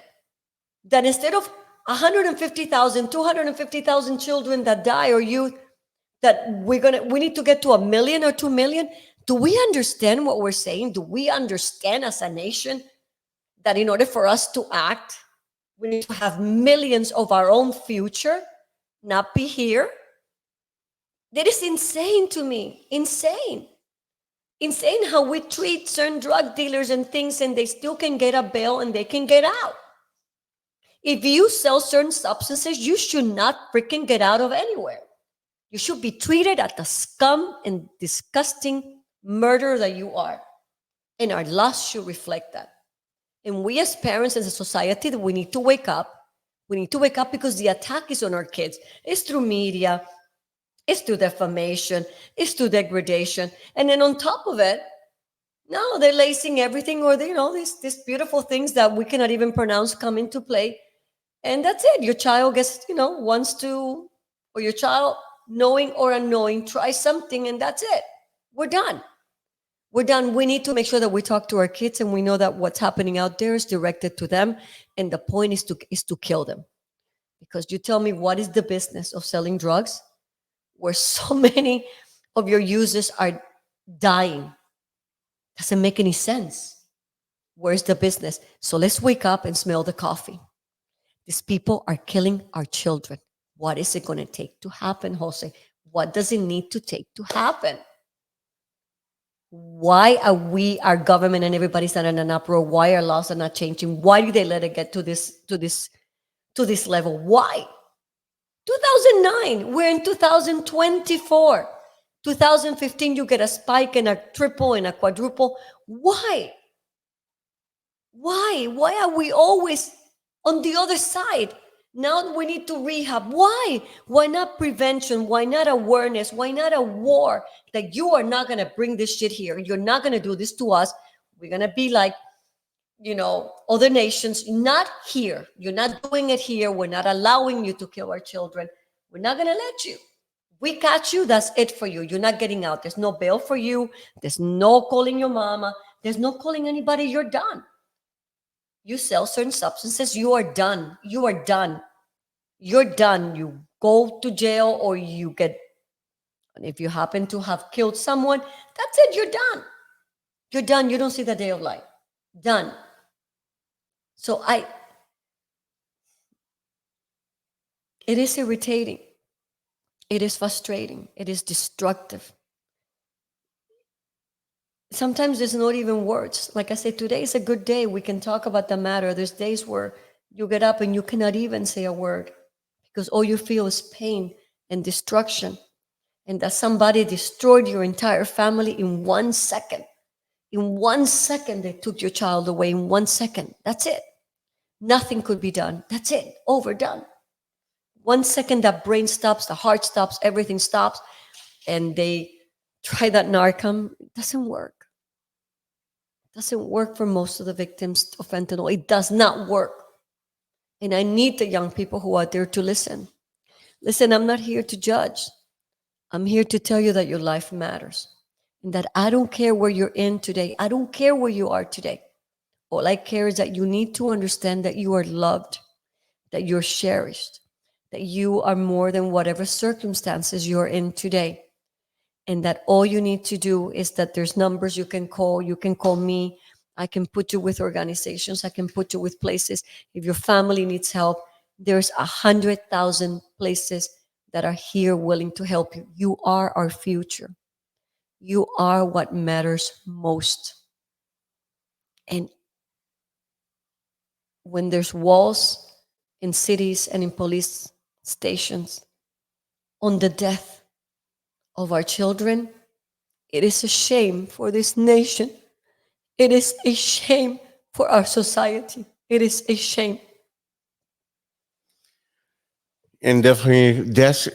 That instead of 150,000, 250,000 children that die or youth, that we need to get to 1 million or 2 million. Do we understand what we're saying? Do we understand as a nation that in order for us to act, we need to have millions of our own future, not be here? That is insane to me. Insane how we treat certain drug dealers and things, and they still can get a bail and they can get out. If you sell certain substances, you should not freaking get out of anywhere. You should be treated as the scum and disgusting murderer that you are. And our laws should reflect that. And we as parents, as a society, we need to wake up. We need to wake up because the attack is on our kids. It's through media. It's through defamation. It's through degradation. And then on top of it, now they're lacing everything, or these beautiful things that we cannot even pronounce come into play. And that's it. Your child gets, wants to, or your child, knowing or unknowing, try something, and that's it. We're done. We're done. We need to make sure that we talk to our kids and we know that what's happening out there is directed to them, and the point is to kill them. Because you tell me, what is the business of selling drugs where so many of your users are dying? Doesn't make any sense. Where's the business? So let's wake up and smell the coffee. These people are killing our children. What is it going to take to happen, Jose? What does it need to take to happen? Why are our government and everybody's not in an uproar? Why our laws are not changing? Why do they let it get to this level? Why? 2009, we're in 2024. 2015, you get a spike and a triple and a quadruple. Why? Why are we always on the other side? Now we need to rehab. Why? Why not prevention? Why not awareness? Why not a war? That you are not going to bring this shit here. You're not going to do this to us. We're going to be like, other nations. Not here. You're not doing it here. We're not allowing you to kill our children. We're not going to let you. We catch you, that's it for you. You're not getting out. There's no bail for you. There's no calling your mama. There's no calling anybody. You're done. You sell certain substances, you are done. You are done. You're done. You go to jail, or you get, and if you happen to have killed someone, that's it. You're done. You're done. You don't see the day of light. Done. So it is irritating. It is frustrating. It is destructive. Sometimes there's not even words. Like I said, today is a good day. We can talk about the matter. There's days where you get up and you cannot even say a word because all you feel is pain and destruction, and that somebody destroyed your entire family in 1 second. In 1 second, they took your child away. In 1 second. That's it. Nothing could be done. That's it. Overdone. 1 second that brain stops, the heart stops, everything stops, and they try that Narcan. It doesn't work. It doesn't work for most of the victims of fentanyl. It does not work. And I need the young people who are there to listen. Listen, I'm not here to judge. I'm here to tell you that your life matters and that I don't care where you're in today. I don't care where you are today. All I care is that you need to understand that you are loved, that you're cherished, that you are more than whatever circumstances you're in today. And that all you need to do is that there's numbers you can call. You can call me. I can put you with organizations. I can put you with places. If your family needs help, there's 100,000 places that are here willing to help you. You are our future. You are what matters most. And when there's walls in cities and in police stations on the death of our children, it is a shame for this nation. It is a shame for our society. It is a shame. And definitely, that's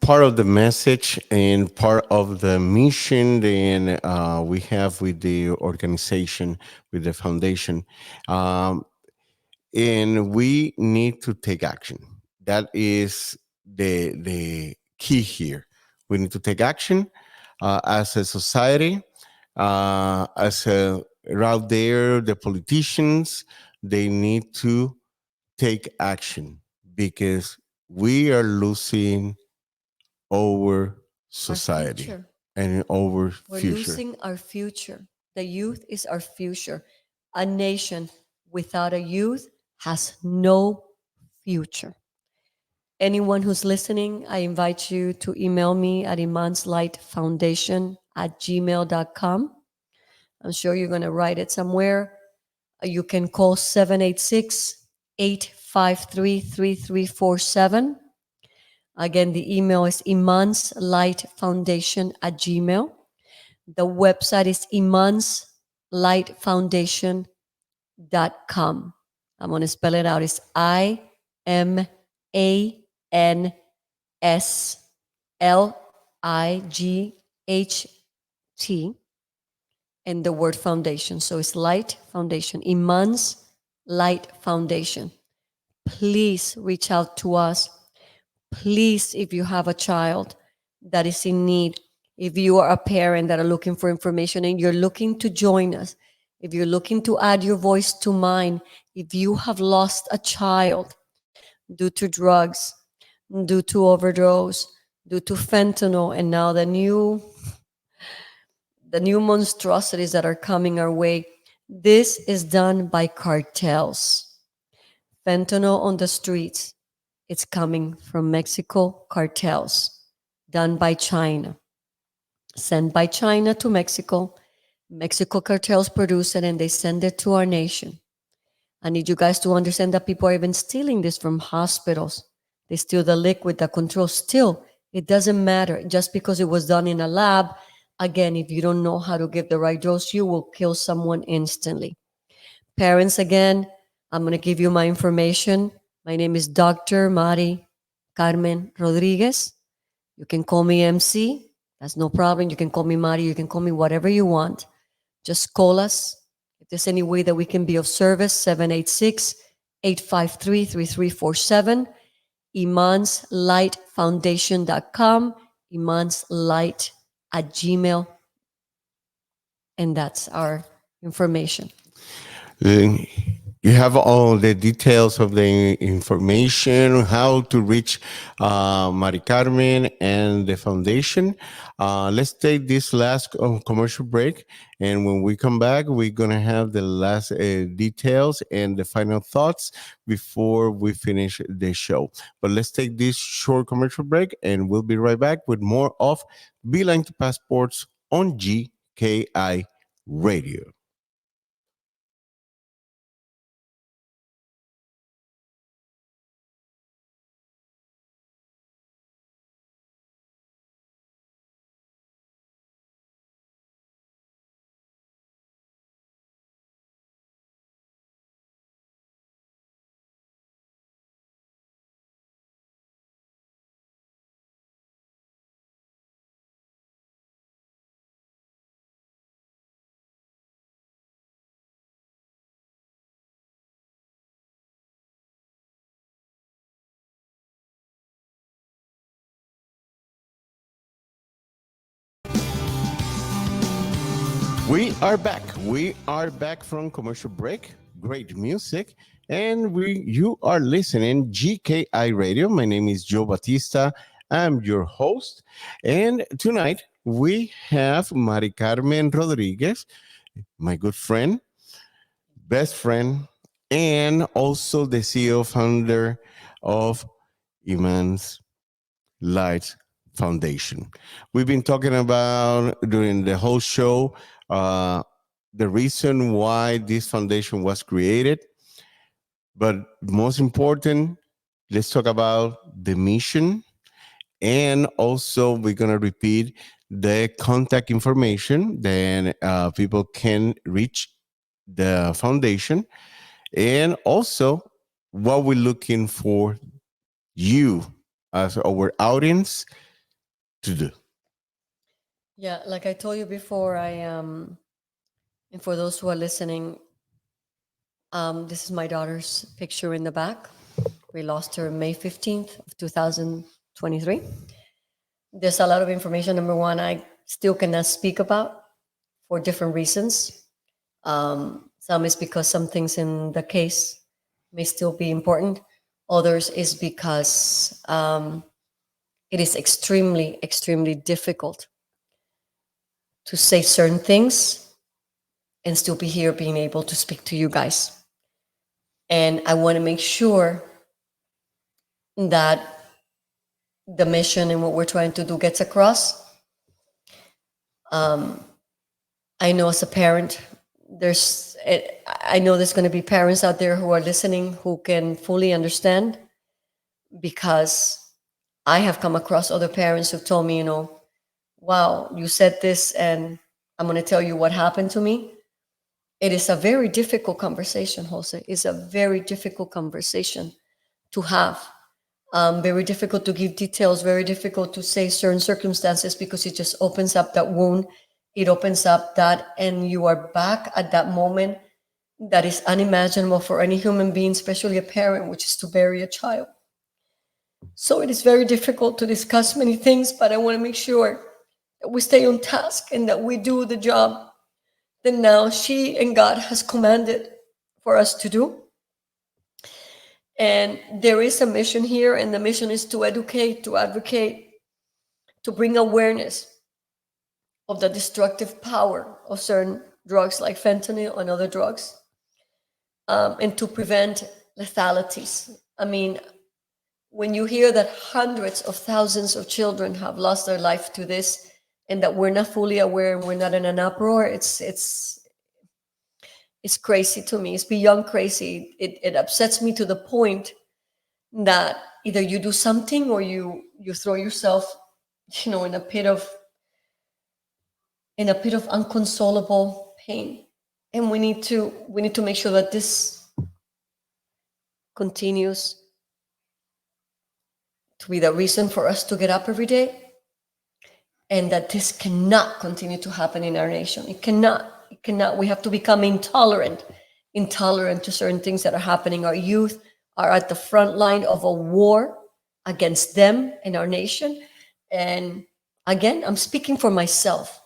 part of the message and part of the mission that we have with the organization, with the foundation. Um, and we need to take action. That is the key here. We need to take action as a society, out there, the politicians, they need to take action because we are losing our Our society future. and our We're future. losing our future. The youth is our future. A nation without a youth has no future. Anyone who's listening, I invite you to email me at imanslightfoundation@gmail.com. I'm sure you're going to write it somewhere. You can call 786-853-3347. Again, the email is imanslightfoundation@gmail. The website is imanslightfoundation.com. I'm going to spell it out. It's IMANSLIGHT and the word foundation. So it's Light Foundation, Iman's Light Foundation. Please reach out to us. Please, if you have a child that is in need, if you are a parent that are looking for information and you're looking to join us, if you're looking to add your voice to mine, if you have lost a child due to drugs, due to overdose, due to fentanyl, and now the new monstrosities that are coming our way, this is done by cartels. Fentanyl on the streets, it's coming from Mexico cartels, done by China, sent by China to Mexico. Mexico cartels produce it and they send it to our nation. I need you guys to understand that people are even stealing this from hospitals. They steal the liquid, the control. Still, it doesn't matter. Just because it was done in a lab, again, if you don't know how to give the right dose, you will kill someone instantly. Parents, again, I'm going to give you my information. My name is Dr. Maricarmen Rodriguez. You can call me MC. That's no problem. You can call me Mari. You can call me whatever you want. Just call us. If there's any way that we can be of service, 786-853-3347, imanslightfoundation.com, imanslight@gmail, and that's our information. Uh, You have all the details of the information, how to reach Mari Carmen and the foundation. Let's take this last commercial break. And when we come back, we're going to have the last details and the final thoughts before we finish the show. But let's take this short commercial break and we'll be right back with more of Beeline to Passports on GKI Radio. We are back. We are back from commercial break. Great music. And you are listening GKI Radio. My name is Joe Batista. I'm your host. And tonight we have Maricarmen Rodriguez, my good friend, best friend, and also the CEO founder of Iman's Light Foundation. We've been talking about during the whole show uh, the reason why this foundation was created, but most important, let's talk about the mission, and also we're gonna repeat the contact information. Then people can reach the foundation, and also what we're looking for you as our audience to do. Yeah, like I told you before, and for those who are listening, this is my daughter's picture in the back. We lost her May 15th of 2023. There's a lot of information. Number one, I still cannot speak about for different reasons. Some is because some things in the case may still be important. Others is because it is extremely, extremely difficult to say certain things and still be here being able to speak to you guys. And I want to make sure that the mission and what we're trying to do gets across. I know as a parent, I know there's going to be parents out there who are listening who can fully understand, because I have come across other parents who've told me, wow, you said this and I'm going to tell you what happened to me. It is a very difficult conversation, Jose. It's a very difficult conversation to have. Very difficult to give details, very difficult to say certain circumstances, because it just opens up that wound. It opens up that, and you are back at that moment that is unimaginable for any human being, especially a parent, which is to bury a child. So it is very difficult to discuss many things, but I want to make sure that we stay on task and that we do the job that now she and God has commanded for us to do. And there is a mission here, and the mission is to educate, to advocate, to bring awareness of the destructive power of certain drugs like fentanyl and other drugs, and to prevent lethalities. I mean, when you hear that hundreds of thousands of children have lost their life to this, and that we're not fully aware and we're not in an uproar, it's crazy to me. It's beyond crazy. It upsets me to the point that either you do something or you throw yourself, in a pit of unconsolable pain. And we need to make sure that this continues to be the reason for us to get up every day, and that this cannot continue to happen in our nation. It cannot. We have to become intolerant to certain things that are happening. Our youth are at the front line of a war against them and our nation. And again, I'm speaking for myself.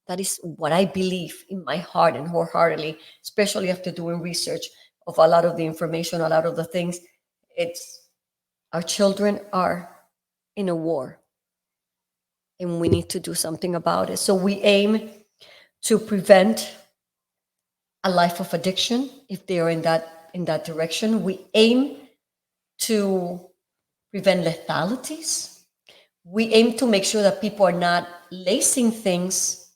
That is what I believe in my heart and wholeheartedly, especially after doing research of a lot of the information, a lot of the things. It's our children are in a war, and we need to do something about it. So we aim to prevent a life of addiction if they are in that direction. We aim to prevent lethalities. We aim to make sure that people are not lacing things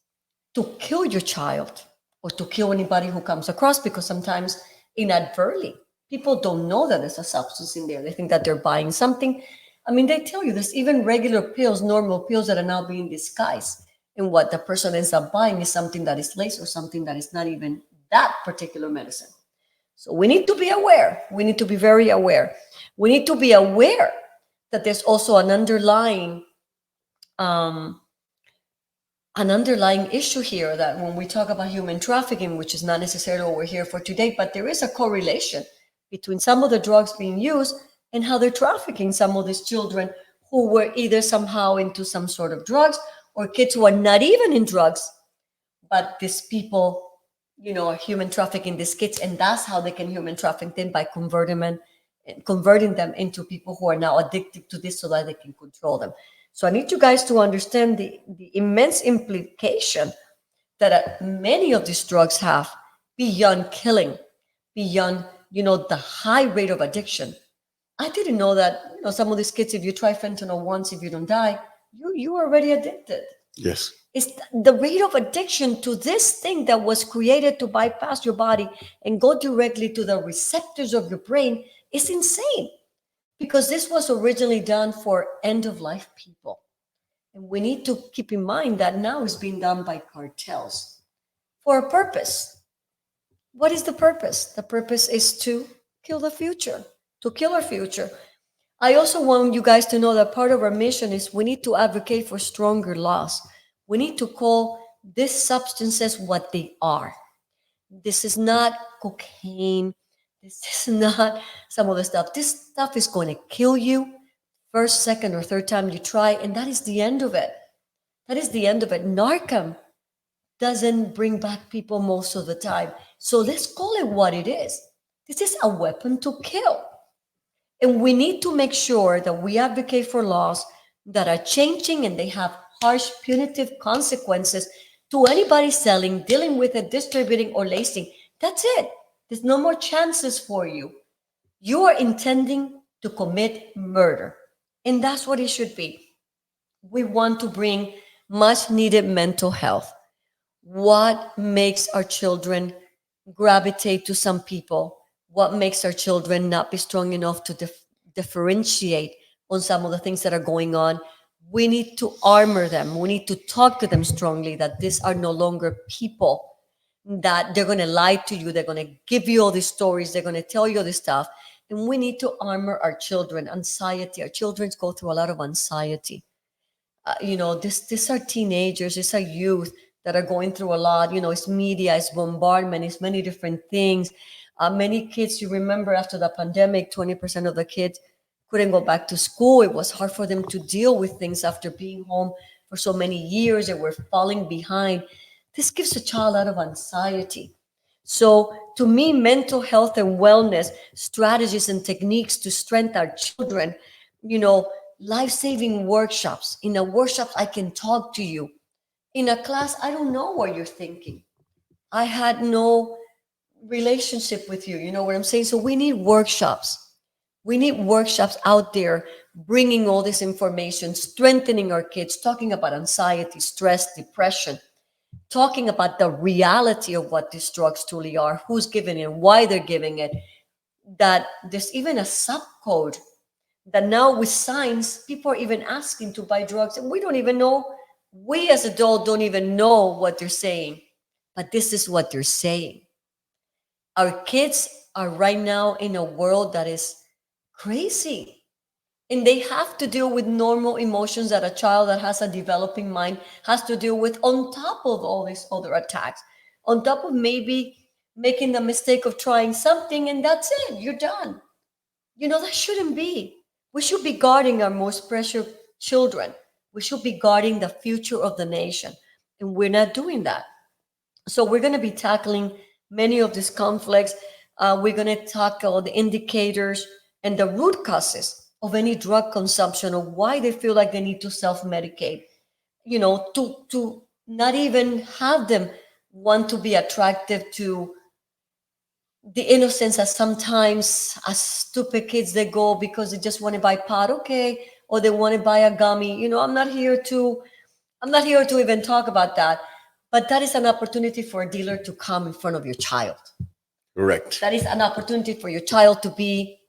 to kill your child or to kill anybody who comes across, because sometimes inadvertently people don't know that there's a substance in there. They think that they're buying something. I mean, they tell you there's even regular pills, normal pills, that are now being disguised. And what the person ends up buying is something that is laced or something that is not even that particular medicine. So we need to be aware. We need to be very aware. We need to be aware that there's also an underlying issue here, that when we talk about human trafficking, which is not necessarily what we're here for today, but there is a correlation between some of the drugs being used and how they're trafficking some of these children who were either somehow into some sort of drugs, or kids who are not even in drugs, but these people, are human trafficking these kids, and that's how they can human traffic them, by converting them into people who are now addicted to this so that they can control them. So I need you guys to understand the immense implication that many of these drugs have beyond killing, beyond, the high rate of addiction. I didn't know that, some of these kids, if you try fentanyl once, if you don't die, you are already addicted. Yes. It's the rate of addiction to this thing that was created to bypass your body and go directly to the receptors of your brain is insane, because this was originally done for end of life people. And we need to keep in mind that now it's being done by cartels for a purpose. What is the purpose? The purpose is to kill the future, to kill our future. I also want you guys to know that part of our mission is we need to advocate for stronger laws. We need to call these substances what they are. This is not cocaine. This is not some other stuff. This stuff is going to kill you first, second, or third time you try, and that is the end of it. That is the end of it. Narcan doesn't bring back people most of the time. So let's call it what it is. This is a weapon to kill. And we need to make sure that we advocate for laws that are changing and they have harsh punitive consequences to anybody selling, dealing with it, distributing, or lacing. That's it. There's no more chances for you. You are intending to commit murder. And that's what it should be. We want to bring much needed mental health. What makes our children gravitate to some people? What makes our children not be strong enough to differentiate on some of the things that are going on? We need to armor them. We need to talk to them strongly that these are no longer people, that they're going to lie to you. They're going to give you all these stories. They're going to tell you all this stuff. And we need to armor our children. Anxiety. Our children go through a lot of anxiety. These are teenagers, these are youth that are going through a lot. It's media, it's bombardment, it's many different things. Many kids, you remember after the pandemic, 20% of the kids couldn't go back to school. It was hard for them to deal with things after being home for so many years. They were falling behind. This gives a child a lot of anxiety. So, to me, mental health and wellness strategies and techniques to strengthen our children, life-saving workshops. In a workshop, I can talk to you. In a class, I don't know what you're thinking. I had no relationship with you. You know what I'm saying? So we need workshops. We need workshops out there bringing all this information, strengthening our kids, talking about anxiety, stress, depression, talking about the reality of what these drugs truly are, who's giving it, why they're giving it, that there's even a subcode that now with science, people are even asking to buy drugs, and we don't even know, we as adults don't even know what they're saying, but this is what they're saying. Our kids are right now in a world that is crazy, and they have to deal with normal emotions that a child that has a developing mind has to deal with, on top of all these other attacks, on top of maybe making the mistake of trying something and that's it, you're done. That shouldn't be. We should be guarding our most precious children. We should be guarding the future of the nation. And we're not doing that. So we're going to be tackling many of these conflicts. We're going to tackle the indicators and the root causes of any drug consumption, or why they feel like they need to self-medicate, to not even have them want to be attractive to the innocence that sometimes as stupid kids they go because they just want to buy pot, okay, or they want to buy a gummy. I'm not here to even talk about that, but that is an opportunity for a dealer to come in front of your child. Correct. That is an opportunity for your child to be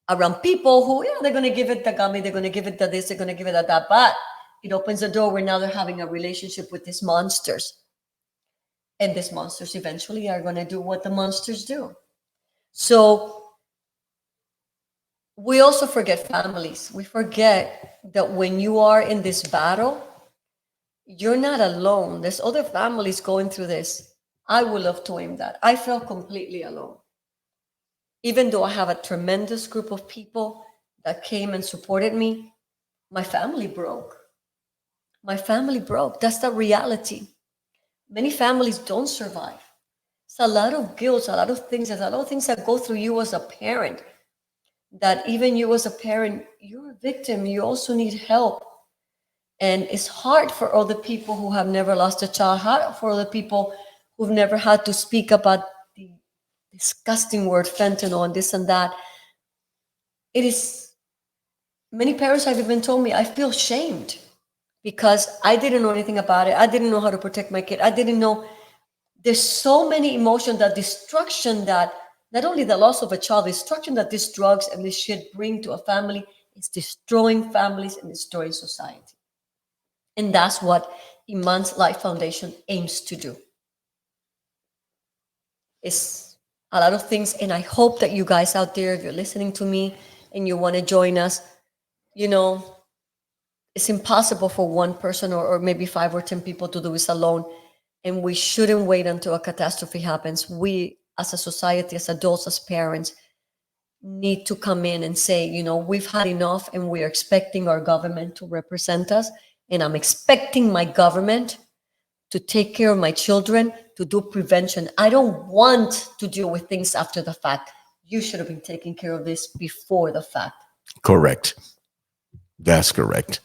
around people who, they're going to give it the gummy, they're going to give it the this, they're going to give it the that, but it opens the door where now they're having a relationship with these monsters, and these monsters eventually are going to do what the monsters do. So we also forget families. We forget that when you are in this battle, you're not alone. There's other families going through this. I would love to aim that. I felt completely alone. Even though I have a tremendous group of people that came and supported me, my family broke. My family broke. That's the reality. Many families don't survive. It's a lot of guilt, a lot of things. There's a lot of things that go through you as a parent. That even you as a parent, you're a victim. You also need help. And it's hard for other people who have never lost a child, hard for other people who've never had to speak about the disgusting word fentanyl and this and that. It is, many parents have even told me, I feel shamed because I didn't know anything about it. I didn't know how to protect my kid. I didn't know. There's so many emotions, that destruction, that not only the loss of a child, the destruction that these drugs and this shit bring to a family is destroying families and destroying society. And that's what Iman's Life Foundation aims to do. It's a lot of things, and I hope that you guys out there, if you're listening to me and you want to join us, you know, it's impossible for one person or maybe 5 or 10 people to do this alone. And we shouldn't wait until a catastrophe happens. We, as a society, as adults, as parents, need to come in and say, we've had enough and we're expecting our government to represent us. And I'm expecting my government to take care of my children, to do prevention. I don't want to deal with things after the fact. You should have been taking care of this before the fact. Correct. That's correct.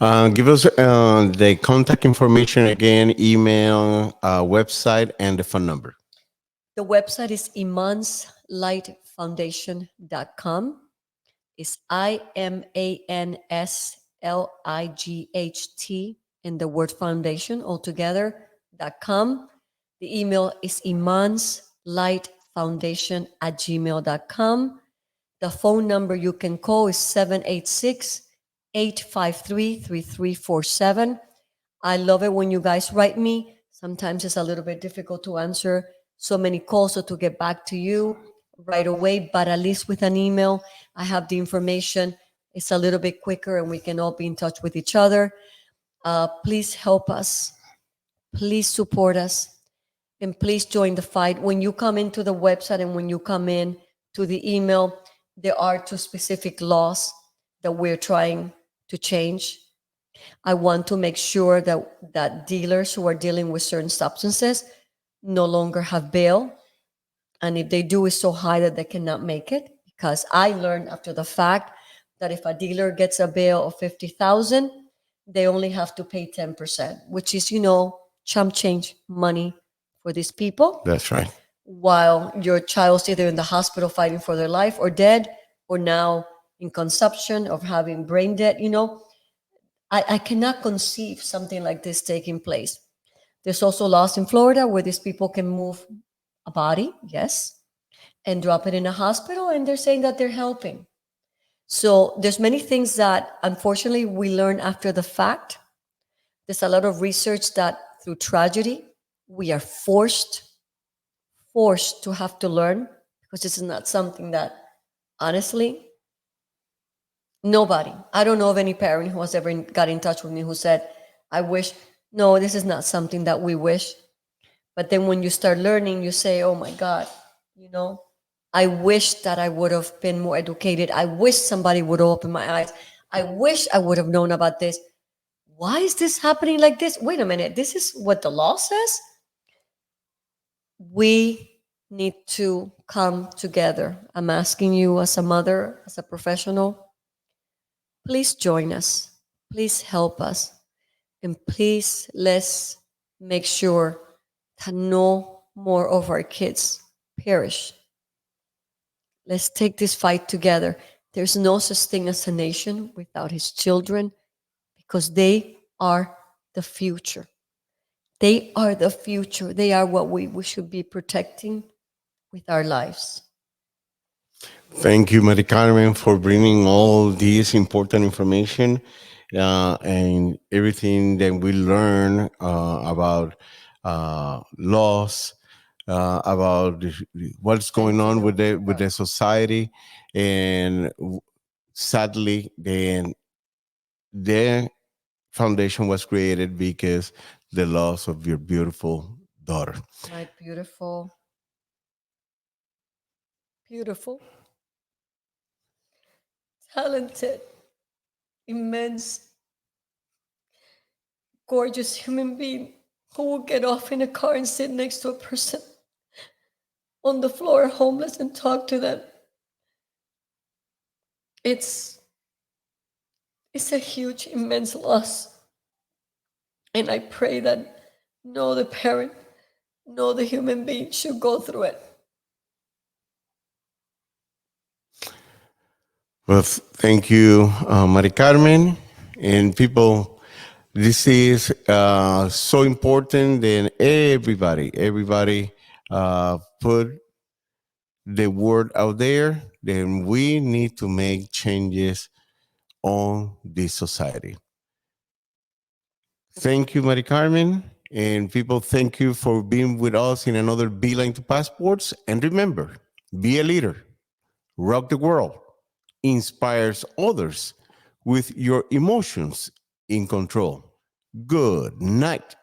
Give us the contact information again, email, website, and the phone number. The website is imanslightfoundation.com. It's IMANSLIGHT and the word foundation altogether.com. The email is imanslightfoundation@gmail.com. The phone number you can call is 786-853-3347. I love it when you guys write me. Sometimes it's a little bit difficult to answer so many calls or to get back to you right away, but at least with an email, I have the information. It's a little bit quicker and we can all be in touch with each other. Please help us. Please support us. And please join the fight. When you come into the website and when you come in to the email, there are 2 specific laws that we're trying to change. I want to make sure that dealers who are dealing with certain substances no longer have bail. And if they do, it's so high that they cannot make it. Because I learned after the fact that if a dealer gets a bail of 50,000, they only have to pay 10%, which is, chump change money for these people. That's right. While your child's either in the hospital fighting for their life or dead, or now in consumption of having brain dead, I cannot conceive something like this taking place. There's also laws in Florida where these people can move a body, yes, and drop it in a hospital, and they're saying that they're helping. So there's many things that unfortunately we learn after the fact. There's a lot of research that through tragedy we are forced to have to learn, because this is not something that honestly nobody, I don't know of any parent who has ever got in touch with me who said, I wish. No, this is not something that we wish. But then when you start learning, you say, oh my God, I wish that I would have been more educated. I wish somebody would open my eyes. I wish I would have known about this. Why is this happening like this? Wait a minute. This is what the law says? We need to come together. I'm asking you as a mother, as a professional, please join us. Please help us. And please, let's make sure that no more of our kids perish. Let's take this fight together. There's no such thing as a nation without his children, because they are the future. They are the future. They are what we should be protecting with our lives. Thank you, Maricarmen, for bringing all this important information and everything that we learn about laws, about what's going Thank on you. with the society, and sadly, then their foundation was created because the loss of your beautiful daughter. My beautiful, beautiful, talented, immense, gorgeous human being. who will get off in a car and sit next to a person on the floor, homeless, and talk to them. It's it's a huge, immense loss. And I pray that no the parent, no the human being should go through it. Well, thank you, Maricarmen. And people, this is so important. And everybody put the word out there. Then we need to make changes on this society. Thank you, Maricarmen. And people, thank you for being with us in another Beeline to Passports. And remember, be a leader, rock the world, inspires others with your emotions in control. Good night.